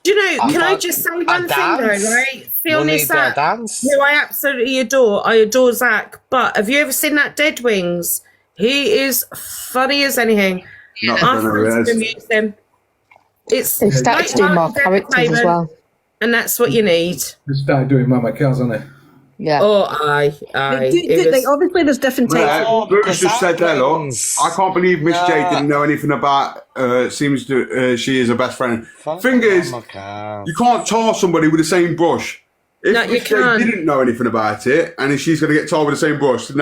Speaker 3: Do you know, can I just say one thing
Speaker 6: dance?
Speaker 3: though, right? Phil
Speaker 6: We'll need
Speaker 3: Nissat,
Speaker 6: a dance.
Speaker 3: who I absolutely adore. I adore Zach. But have you ever seen that Dead Wings? He is funny as anything.
Speaker 7: Not
Speaker 3: I
Speaker 7: I don't know,
Speaker 3: fancy
Speaker 7: yes.
Speaker 3: to amuse them. It's
Speaker 4: They've started to do more
Speaker 3: light-hearted
Speaker 4: characters as
Speaker 3: entertainment,
Speaker 4: well.
Speaker 3: and that's what you need.
Speaker 1: They started doing Mama Cars, haven't they?
Speaker 4: Yeah.
Speaker 3: Oh, aye. It was-
Speaker 5: Obviously, there's different types.
Speaker 7: Yeah, Bruce
Speaker 6: because
Speaker 7: just said
Speaker 6: that
Speaker 7: there, look,
Speaker 6: brings-
Speaker 7: I can't believe Miss J
Speaker 6: Nah.
Speaker 7: didn't know anything about, seems to, she is her best friend.
Speaker 6: Fuck
Speaker 7: Thing is,
Speaker 6: my car.
Speaker 7: you can't tar somebody with the same brush. If
Speaker 3: No, you
Speaker 7: Miss J
Speaker 3: can't.
Speaker 7: didn't know anything about it, and if she's going to get tarred with the same brush, then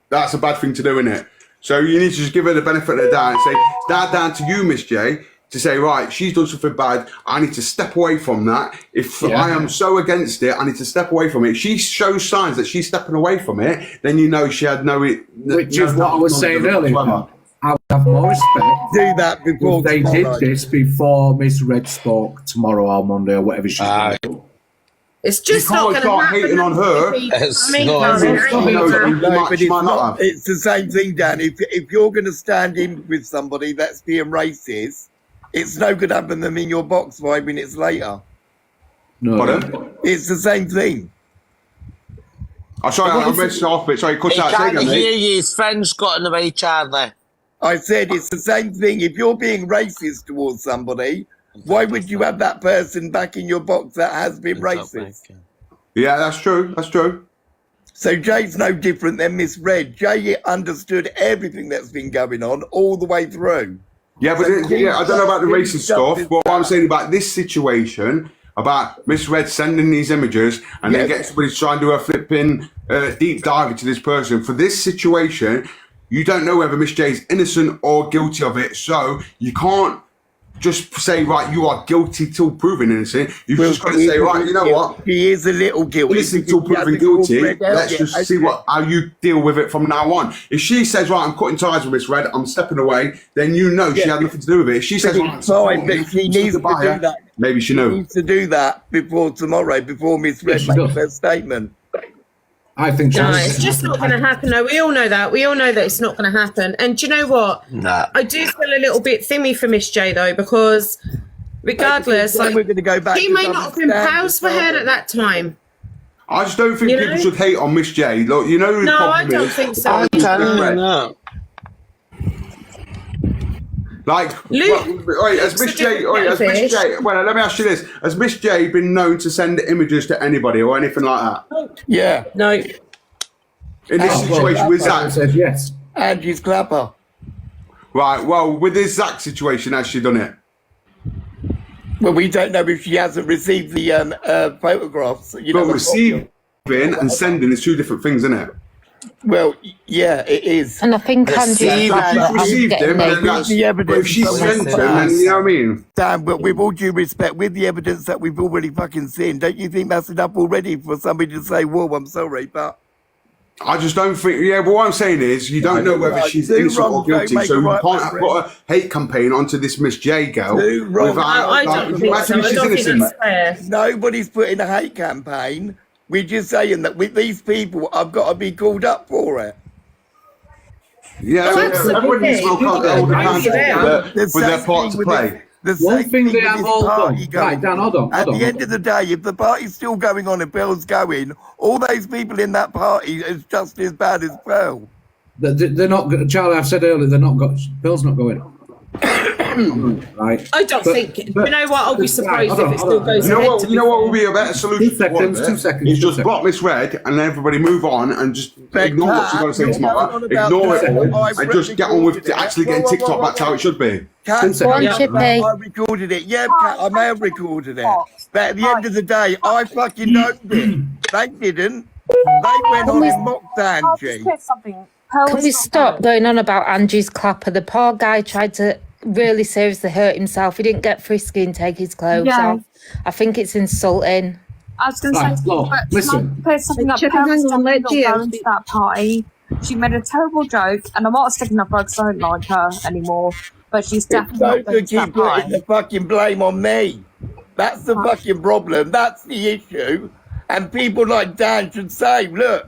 Speaker 7: that's a bad thing to do, innit? So you need to just give her the benefit of the doubt and say, it's now down to you, Miss J, to say, right, she's done something bad, I need to step away from that. If I am so against it, I need to step away from it. If she shows signs that she's stepping away from it, then you know she had
Speaker 1: Which is what I was saying earlier. I would have more respect
Speaker 8: Do that before
Speaker 1: if they
Speaker 8: tomorrow.
Speaker 1: did this before Miss Red spoke tomorrow or Monday or whatever she's going to do.
Speaker 3: It's just
Speaker 7: You
Speaker 3: not
Speaker 7: can't
Speaker 3: going to
Speaker 7: start
Speaker 3: happen.
Speaker 7: hating on her.
Speaker 6: It's
Speaker 3: I mean,
Speaker 6: not-
Speaker 3: darling,
Speaker 7: it's
Speaker 3: it
Speaker 7: not
Speaker 3: ain't
Speaker 7: gonna
Speaker 3: gonna
Speaker 7: happen.
Speaker 3: happen.
Speaker 7: might-
Speaker 8: but
Speaker 7: she
Speaker 8: it's
Speaker 7: might not
Speaker 8: not.
Speaker 7: have.
Speaker 8: It's the same thing, Dan. If you're going to stand in with somebody that's being racist, it's no good having them in your box 5 minutes later.
Speaker 1: No,
Speaker 7: Pardon?
Speaker 8: It's the same thing.
Speaker 7: I'm sorry, I messed off it. Sorry, cut
Speaker 6: He
Speaker 7: that. Say
Speaker 6: can't
Speaker 7: again,
Speaker 6: hear
Speaker 7: mate.
Speaker 6: you. His friend's got in the way, Charlie.
Speaker 8: I said it's the same thing. If you're being racist towards somebody, why would you have that person back in your box that has been racist?
Speaker 7: Yeah, that's true. That's true.
Speaker 8: So Jay's no different than Miss Red. Jay understood everything that's been going on all the way through.
Speaker 7: Yeah, but
Speaker 8: So
Speaker 7: I don't know about the
Speaker 8: please
Speaker 7: racist
Speaker 8: jump
Speaker 7: stuff.
Speaker 8: in
Speaker 7: But what I'm
Speaker 8: that.
Speaker 7: saying about this situation, about Miss Red sending these images and then get somebody to try and do a flipping deep dive into this person. For this situation, you don't know whether Miss J is innocent or guilty of it, so you can't just say, right, you are guilty till proven innocent. You've just got to say, right, you know what?
Speaker 8: She is a little guilty.
Speaker 7: Innocent till proven guilty. Let's just see how you deal with it from now on. If she says, right, I'm cutting ties with Miss Red, I'm stepping away, then you know she had nothing to do with it. If she says, right,
Speaker 8: fine, but she needs to do that.
Speaker 7: Maybe she knows.
Speaker 8: Needs to do that before tomorrow, before Miss Red makes her statement.
Speaker 1: I think
Speaker 3: No, it's just not going to happen. No, we all know that. We all know that it's not going to happen. And do you know what?
Speaker 6: Nah.
Speaker 3: I do feel a little bit thimmy for Miss J though, because regardless,
Speaker 8: Then we're going to go back.
Speaker 3: he
Speaker 8: to
Speaker 3: may not have been pals for her at that time.
Speaker 7: I just don't think people should hate on Miss J. Look, you know,
Speaker 3: No, I don't think so.
Speaker 6: I'm telling you now.
Speaker 7: Like, has Miss J, well, let me ask you this. Has Miss J been known to send images to anybody or anything like that?
Speaker 8: Yeah.
Speaker 3: No.
Speaker 7: In this situation with Zach?
Speaker 1: said yes.
Speaker 8: Angie's clapper.
Speaker 7: Right, well, with this Zach situation, has she done it?
Speaker 8: Well, we don't know if she hasn't received the photographs. You know,
Speaker 7: But receiving and sending is two different things, isn't it?
Speaker 8: Well, yeah, it is.
Speaker 4: And I think Andrew
Speaker 7: Received them, then that's, but if she sent them, then you know what I mean?
Speaker 8: Dan, but with all due respect, with the evidence that we've already fucking seen, don't you think that's enough already for somebody to say, whoa, I'm sorry, but...
Speaker 7: I just don't think, but what I'm saying is, you don't know whether she's innocent or guilty, so you can't put a hate campaign onto this Miss J girl.
Speaker 3: I don't think so. I don't think that's fair.
Speaker 8: Nobody's putting a hate campaign. We're just saying that with these people, I've got to be called up for it.
Speaker 7: Yeah, everybody needs to hold accountable for their part to play.
Speaker 1: One thing they have all done. Right, Dan, hold on.
Speaker 8: At the end of the day, if the party's still going on and Bill's going, all those people in that party is just as bad as Bill.
Speaker 1: They're not, Charlie, I've said earlier, they're not Bill's not going. Right.
Speaker 3: I don't think. You know what? I'll be surprised if it still goes
Speaker 7: You know
Speaker 3: ahead.
Speaker 7: what? You know what would be a better solution?
Speaker 1: 2 seconds. 2 seconds.
Speaker 7: Is just block Miss Red and everybody move on and just ignore what she's got to say tomorrow. Ignore it all and just get on with actually getting TikTok back to how it should be.
Speaker 8: Kat, I recorded it. Yeah, Kat, I may have recorded it. But at the end of the day, I fucking know it. They didn't. They went on and mocked Angie.
Speaker 4: Can we stop going on about Angie's clapper? The poor guy tried to really seriously hurt himself. He didn't get frisky and take his clothes off. I think it's insulting.
Speaker 10: I was going to say,
Speaker 1: listen.
Speaker 10: Put something up. Parents don't going to that party. She made a terrible joke, and I'm not sticking up for her because I don't like her anymore. But she's definitely not going to that
Speaker 8: putting
Speaker 10: party.
Speaker 8: the fucking blame on me. That's the fucking problem. That's the issue. And people like Dan should say, look,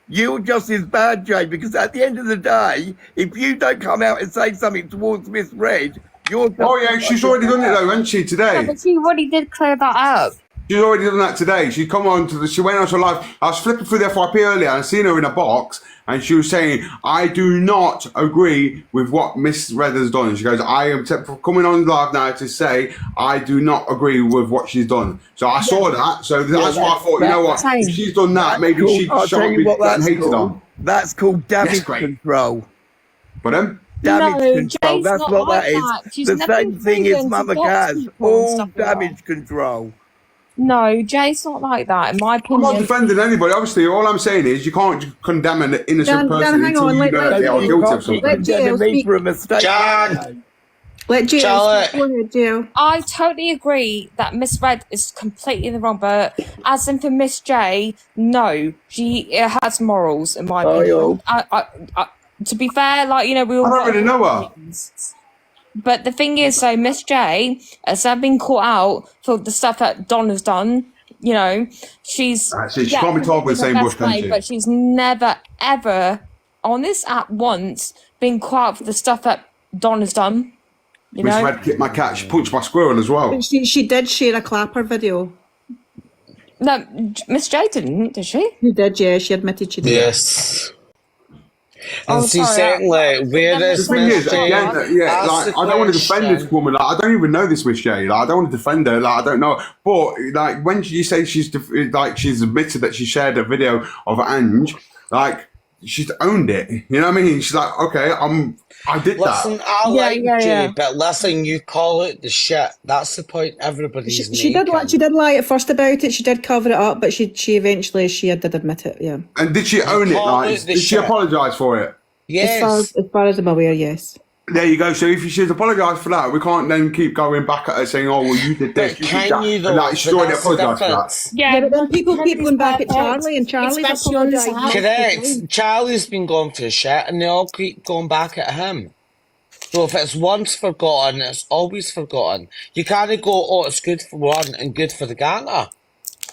Speaker 8: you're just as bad, Jay, because at the end of the day, if you don't come out and say something towards Miss Red, you're...
Speaker 7: Oh, yeah, she's already done it, though, hasn't she, today?
Speaker 10: Yeah, but she already did clear that up.
Speaker 7: She's already done that today. She come on to she went on to live. I was flipping through the FYP earlier and I seen her in a box and she was saying, I do not agree with what Miss Red has done. She goes, I am coming on live now to say I do not agree with what she's done. So I saw that. So that's why I thought, you know what? If she's done that, maybe she shouldn't be getting hated on.
Speaker 8: That's called damage control.
Speaker 7: But
Speaker 8: damage control. That's what that is. The same thing as Mama Kaz. All damage control.
Speaker 10: No, Jay's not like that, in my opinion.
Speaker 7: I'm not defending anybody. Obviously, all I'm saying is you can't condemn an innocent person until you know they are guilty of something.
Speaker 8: Let Jill speak for a mistake.
Speaker 5: Let Jill speak. Jill.
Speaker 10: I totally agree that Miss Red is completely in the wrong, but as in for Miss J, no, she has morals, in my opinion. To be fair, like, you know, we all...
Speaker 7: I don't really know her.
Speaker 10: But the thing is, so Miss J has been caught out for the stuff that Don has done. You know, she's
Speaker 7: she can't be talking with the same bush, can she?
Speaker 10: But she's never ever on this app once been caught out for the stuff that Don has done. You
Speaker 7: Miss
Speaker 10: know,
Speaker 7: Red kicked my cat. She punched my squirrel as well.
Speaker 5: She did share a clapper video.
Speaker 10: no, Miss J didn't, did she?
Speaker 5: She did, yeah. She admitted she did.
Speaker 6: Yes. And see,
Speaker 10: sorry,
Speaker 6: certainly, where is
Speaker 7: The thing
Speaker 6: Miss
Speaker 7: is,
Speaker 6: J?
Speaker 7: again, like, I don't want to defend this woman. Like, I don't even know this Miss J. Like, I don't want to defend her. Like, I don't know. But like, when you say she's admitted that she shared a video of Ange, like, she's owned it. You know what I mean? She's like, okay, I did
Speaker 6: Listen,
Speaker 7: that.
Speaker 6: I
Speaker 10: Yeah,
Speaker 6: like
Speaker 10: yeah,
Speaker 6: Jay,
Speaker 10: yeah.
Speaker 6: but listen, you call it the shit. That's the point everybody's
Speaker 5: She did
Speaker 6: making.
Speaker 5: she did lie at first about it. She did cover it up, but she eventually did admit it. Yeah.
Speaker 7: And did she own it?
Speaker 6: call
Speaker 7: Like,
Speaker 6: it the
Speaker 7: did she
Speaker 6: shit.
Speaker 7: apologise for it?
Speaker 6: Yes.
Speaker 5: As far as I'm aware, yes.
Speaker 7: There you go. So if she's apologised for that, we can't then keep going back at her saying, "Oh, well, you did this,
Speaker 6: But
Speaker 7: you did
Speaker 6: can
Speaker 7: that,"
Speaker 6: you though?
Speaker 7: and like, she's
Speaker 6: But
Speaker 7: already
Speaker 6: that's the
Speaker 7: apologised for that.
Speaker 6: difference.
Speaker 5: Yeah, but then people keep going back at
Speaker 10: perfect,
Speaker 5: Charlie, and Charlie's
Speaker 10: especially on this
Speaker 5: apologised.
Speaker 10: app.
Speaker 6: Correct. Charlie's been going for shit, and they all keep going back at him. So if it's once forgotten, it's always forgotten. You can't go, oh, it's good for one and good for the gander.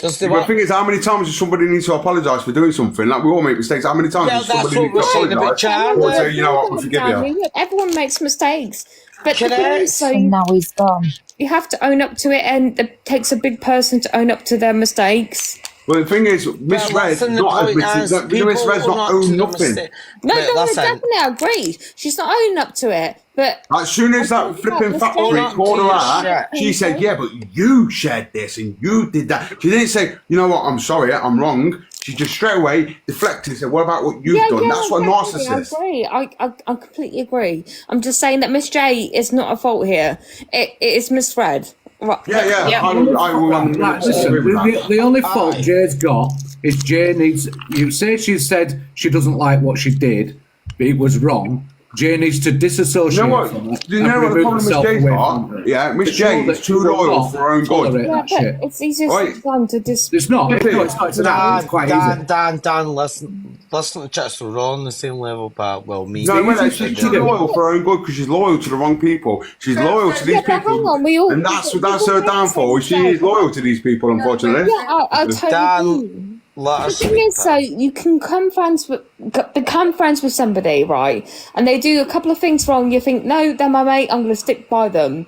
Speaker 6: Does the
Speaker 7: But the thing is, how many times does somebody need to apologise for doing something? Like, we all make mistakes. How many times
Speaker 6: Yeah,
Speaker 7: does
Speaker 6: that's
Speaker 7: somebody
Speaker 6: what
Speaker 7: need to
Speaker 6: we're saying about
Speaker 7: apologise
Speaker 6: Charlie.
Speaker 7: or say, you know what, we forgive you?
Speaker 10: Look, everyone makes mistakes, but the thing
Speaker 6: Correct.
Speaker 10: is, so
Speaker 11: And now he's gone.
Speaker 10: you have to own up to it, and it takes a big person to own up to their mistakes.
Speaker 7: Well, the thing is, Miss
Speaker 6: Well,
Speaker 7: Red's
Speaker 6: listen, the
Speaker 7: not
Speaker 6: point
Speaker 7: admitted.
Speaker 6: is,
Speaker 7: Miss
Speaker 6: people
Speaker 7: Red's
Speaker 6: own
Speaker 7: not
Speaker 6: up to
Speaker 7: owned
Speaker 6: the
Speaker 7: nothing.
Speaker 6: mistake.
Speaker 10: No,
Speaker 6: But
Speaker 10: no,
Speaker 6: listen,
Speaker 10: definitely agreed. She's not owning up to it, but
Speaker 7: As soon as that flipping fat
Speaker 10: Own
Speaker 7: freak
Speaker 6: up
Speaker 7: called
Speaker 6: to
Speaker 7: her
Speaker 6: your
Speaker 7: out,
Speaker 6: shit.
Speaker 7: she said, "Yeah, but you shared this and you did that." She didn't say, "You know what? I'm sorry, I'm wrong." She just straight away deflected and said, "What about what you've done?" That's what
Speaker 10: definitely,
Speaker 7: narcissists.
Speaker 10: I agree. I completely agree. I'm just saying that Miss J is not at fault here. It is misread. Right.
Speaker 7: Yeah. I will
Speaker 1: Right, listen,
Speaker 7: agree with that.
Speaker 1: the only fault Jay's got is Jay needs. You say she said she doesn't like what she did, but it was wrong. Jay needs to disassociate
Speaker 7: You know what?
Speaker 1: from it.
Speaker 7: Do you
Speaker 1: and
Speaker 7: know what the
Speaker 1: remove
Speaker 7: problem Miss
Speaker 1: herself
Speaker 7: Jay's
Speaker 1: away
Speaker 7: got?
Speaker 1: from it.
Speaker 7: Yeah, Miss
Speaker 1: To
Speaker 7: J
Speaker 1: show
Speaker 7: is
Speaker 1: that she
Speaker 7: too
Speaker 1: will
Speaker 7: loyal
Speaker 1: not
Speaker 7: for her own good.
Speaker 1: tolerate
Speaker 10: Yeah,
Speaker 1: that
Speaker 10: but
Speaker 1: shit.
Speaker 10: it's easier
Speaker 7: Right.
Speaker 10: said than to dis.
Speaker 1: It's not.
Speaker 7: If
Speaker 1: No,
Speaker 7: it-
Speaker 1: it's not. It's not. It's quite easy.
Speaker 6: Dan, listen to chats. We're all on the same level, but well, me.
Speaker 7: No,
Speaker 1: easy
Speaker 7: wait,
Speaker 1: to
Speaker 7: she's
Speaker 1: do.
Speaker 7: too loyal for her own good because she's loyal to the wrong people. She's loyal to these
Speaker 10: Yeah, but hang
Speaker 7: people,
Speaker 10: on, we all-
Speaker 7: and that's
Speaker 10: we all
Speaker 7: her
Speaker 10: make
Speaker 7: downfall.
Speaker 10: sense,
Speaker 7: She
Speaker 10: though.
Speaker 7: is loyal to these people, unfortunately.
Speaker 10: Yeah, I totally agree.
Speaker 6: Dan, let
Speaker 10: The
Speaker 6: us
Speaker 10: thing
Speaker 6: speak,
Speaker 10: is, so you can become friends with somebody, right? And they do a couple of things wrong. You think, no, they're my mate. I'm going to stick by them.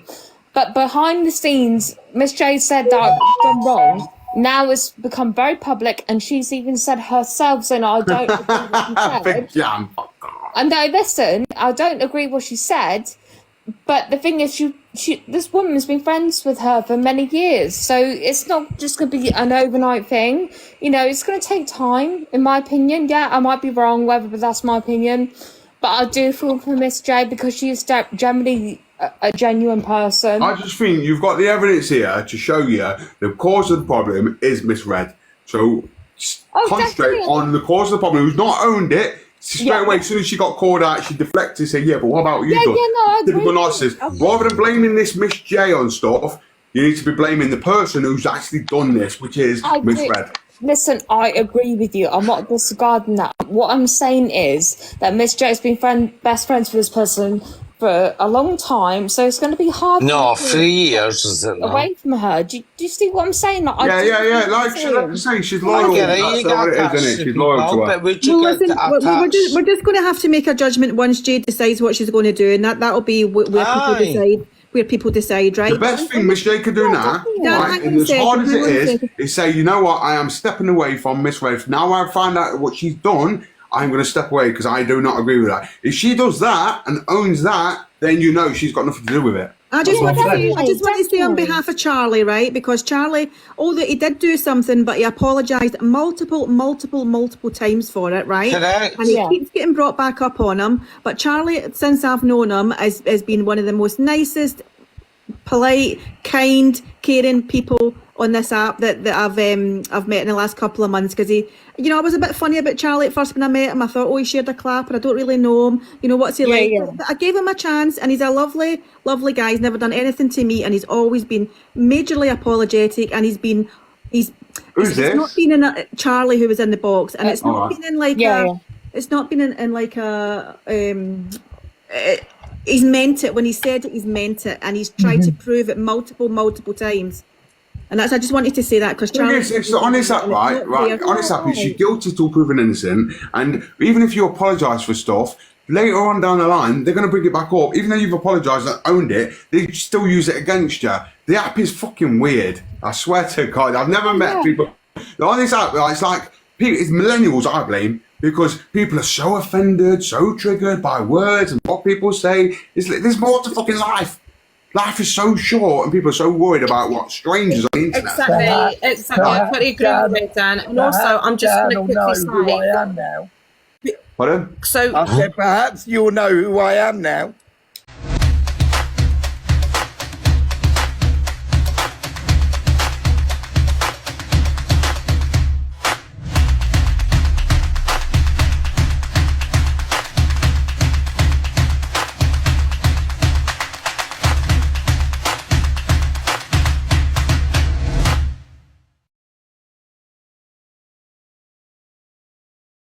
Speaker 10: But behind the scenes, Miss J said that I've done wrong. Now it's become very public, and she's even said herself, saying, "I don't agree with what you
Speaker 7: Big
Speaker 10: said."
Speaker 7: jam.
Speaker 10: And no, listen, I don't agree with what she said. But the thing is, this woman has been friends with her for many years, so it's not just going to be an overnight thing. You know, it's going to take time, in my opinion. Yeah, I might be wrong, but that's my opinion. But I do feel for Miss J because she is generally a genuine person.
Speaker 7: I just think you've got the evidence here to show you the cause of the problem is misread. So concentrate
Speaker 10: definitely.
Speaker 7: on the cause of the problem. Who's not owned it? Straight away, as soon as she got called out, she deflected, said, "Yeah, but what about you?"
Speaker 10: Yeah,
Speaker 7: done?
Speaker 10: no, I agree.
Speaker 7: Typical narcissist. Rather than blaming this Miss J on stuff, you need to be blaming the person who's actually done this, which is
Speaker 10: I agree.
Speaker 7: misread.
Speaker 10: Listen, I agree with you. I'm not disregarding that. What I'm saying is that Miss J has been best friends with this person for a long time, so it's going to be hard.
Speaker 6: No,
Speaker 10: for her
Speaker 6: 3 years is it? No?
Speaker 10: away from her. Do you see what I'm saying? Like,
Speaker 7: Yeah. Like I say, she's loyal.
Speaker 6: get it,
Speaker 7: That's
Speaker 6: you got
Speaker 7: what it
Speaker 6: that
Speaker 7: is, isn't it?
Speaker 6: shit,
Speaker 7: She's loyal to her.
Speaker 6: but would you
Speaker 5: Well,
Speaker 6: get
Speaker 5: listen,
Speaker 6: attached?
Speaker 5: we're just going to have to make a judgment once Jade decides what she's going to do, and that'll be where people
Speaker 6: Aye.
Speaker 5: decide. Where people decide, right?
Speaker 7: The best thing Miss J could do now,
Speaker 5: Dan,
Speaker 7: right,
Speaker 5: hang on
Speaker 7: and
Speaker 5: a
Speaker 7: as hard as
Speaker 5: second,
Speaker 7: it
Speaker 5: hang on a
Speaker 7: is,
Speaker 5: second.
Speaker 7: is say, you know what, I am stepping away from Miss Red. Now I've found out what she's done, I'm going to step away because I do not agree with that. If she does that and owns that, then you know she's got nothing to do with it.
Speaker 5: I just want
Speaker 10: Definitely,
Speaker 5: to say on
Speaker 10: definitely.
Speaker 5: behalf of Charlie, right? Because Charlie, although he did do something, but he apologised multiple times for it, right?
Speaker 6: Correct.
Speaker 5: And he
Speaker 10: Yeah.
Speaker 5: keeps getting brought back up on him. But Charlie, since I've known him, has been one of the most nicest, polite, kind, caring people on this app that I've met in the last couple of months. Because he, I was a bit funny about Charlie at first when I met him. I thought, oh, he shared a clapper. I don't really know him. What's he like?
Speaker 10: Yeah.
Speaker 5: But I gave him a chance, and he's a lovely, lovely guy. He's never done anything to me, and he's always been majorly apologetic. And he's
Speaker 7: Who's this?
Speaker 5: not been in a Charlie who was in the box, and it's not
Speaker 7: alright.
Speaker 5: been in like
Speaker 10: Yeah.
Speaker 5: it's not been in like a he's meant it when he said it. He's meant it, and he's tried to prove it multiple times. And I just wanted to say that because Charlie.
Speaker 7: It's honest that right. Honest that is she's guilty till proven innocent, and even if you apologise for stuff, later on down the line they're going to bring it back up. Even though you've apologised and owned it, they still use it against you. The app is fucking weird. I swear to God, I've never met people on this app. It's like it's millennials I blame. Because people are so offended, so triggered by words and what people say. There's more to fucking life. Life is so short and people are so worried about what strangers on the internet.
Speaker 3: Exactly. I totally agree with you, Dan. And also, I'm just going to quickly say,
Speaker 8: am now.
Speaker 7: Pardon?
Speaker 3: So
Speaker 8: I said, perhaps you'll know who I am now.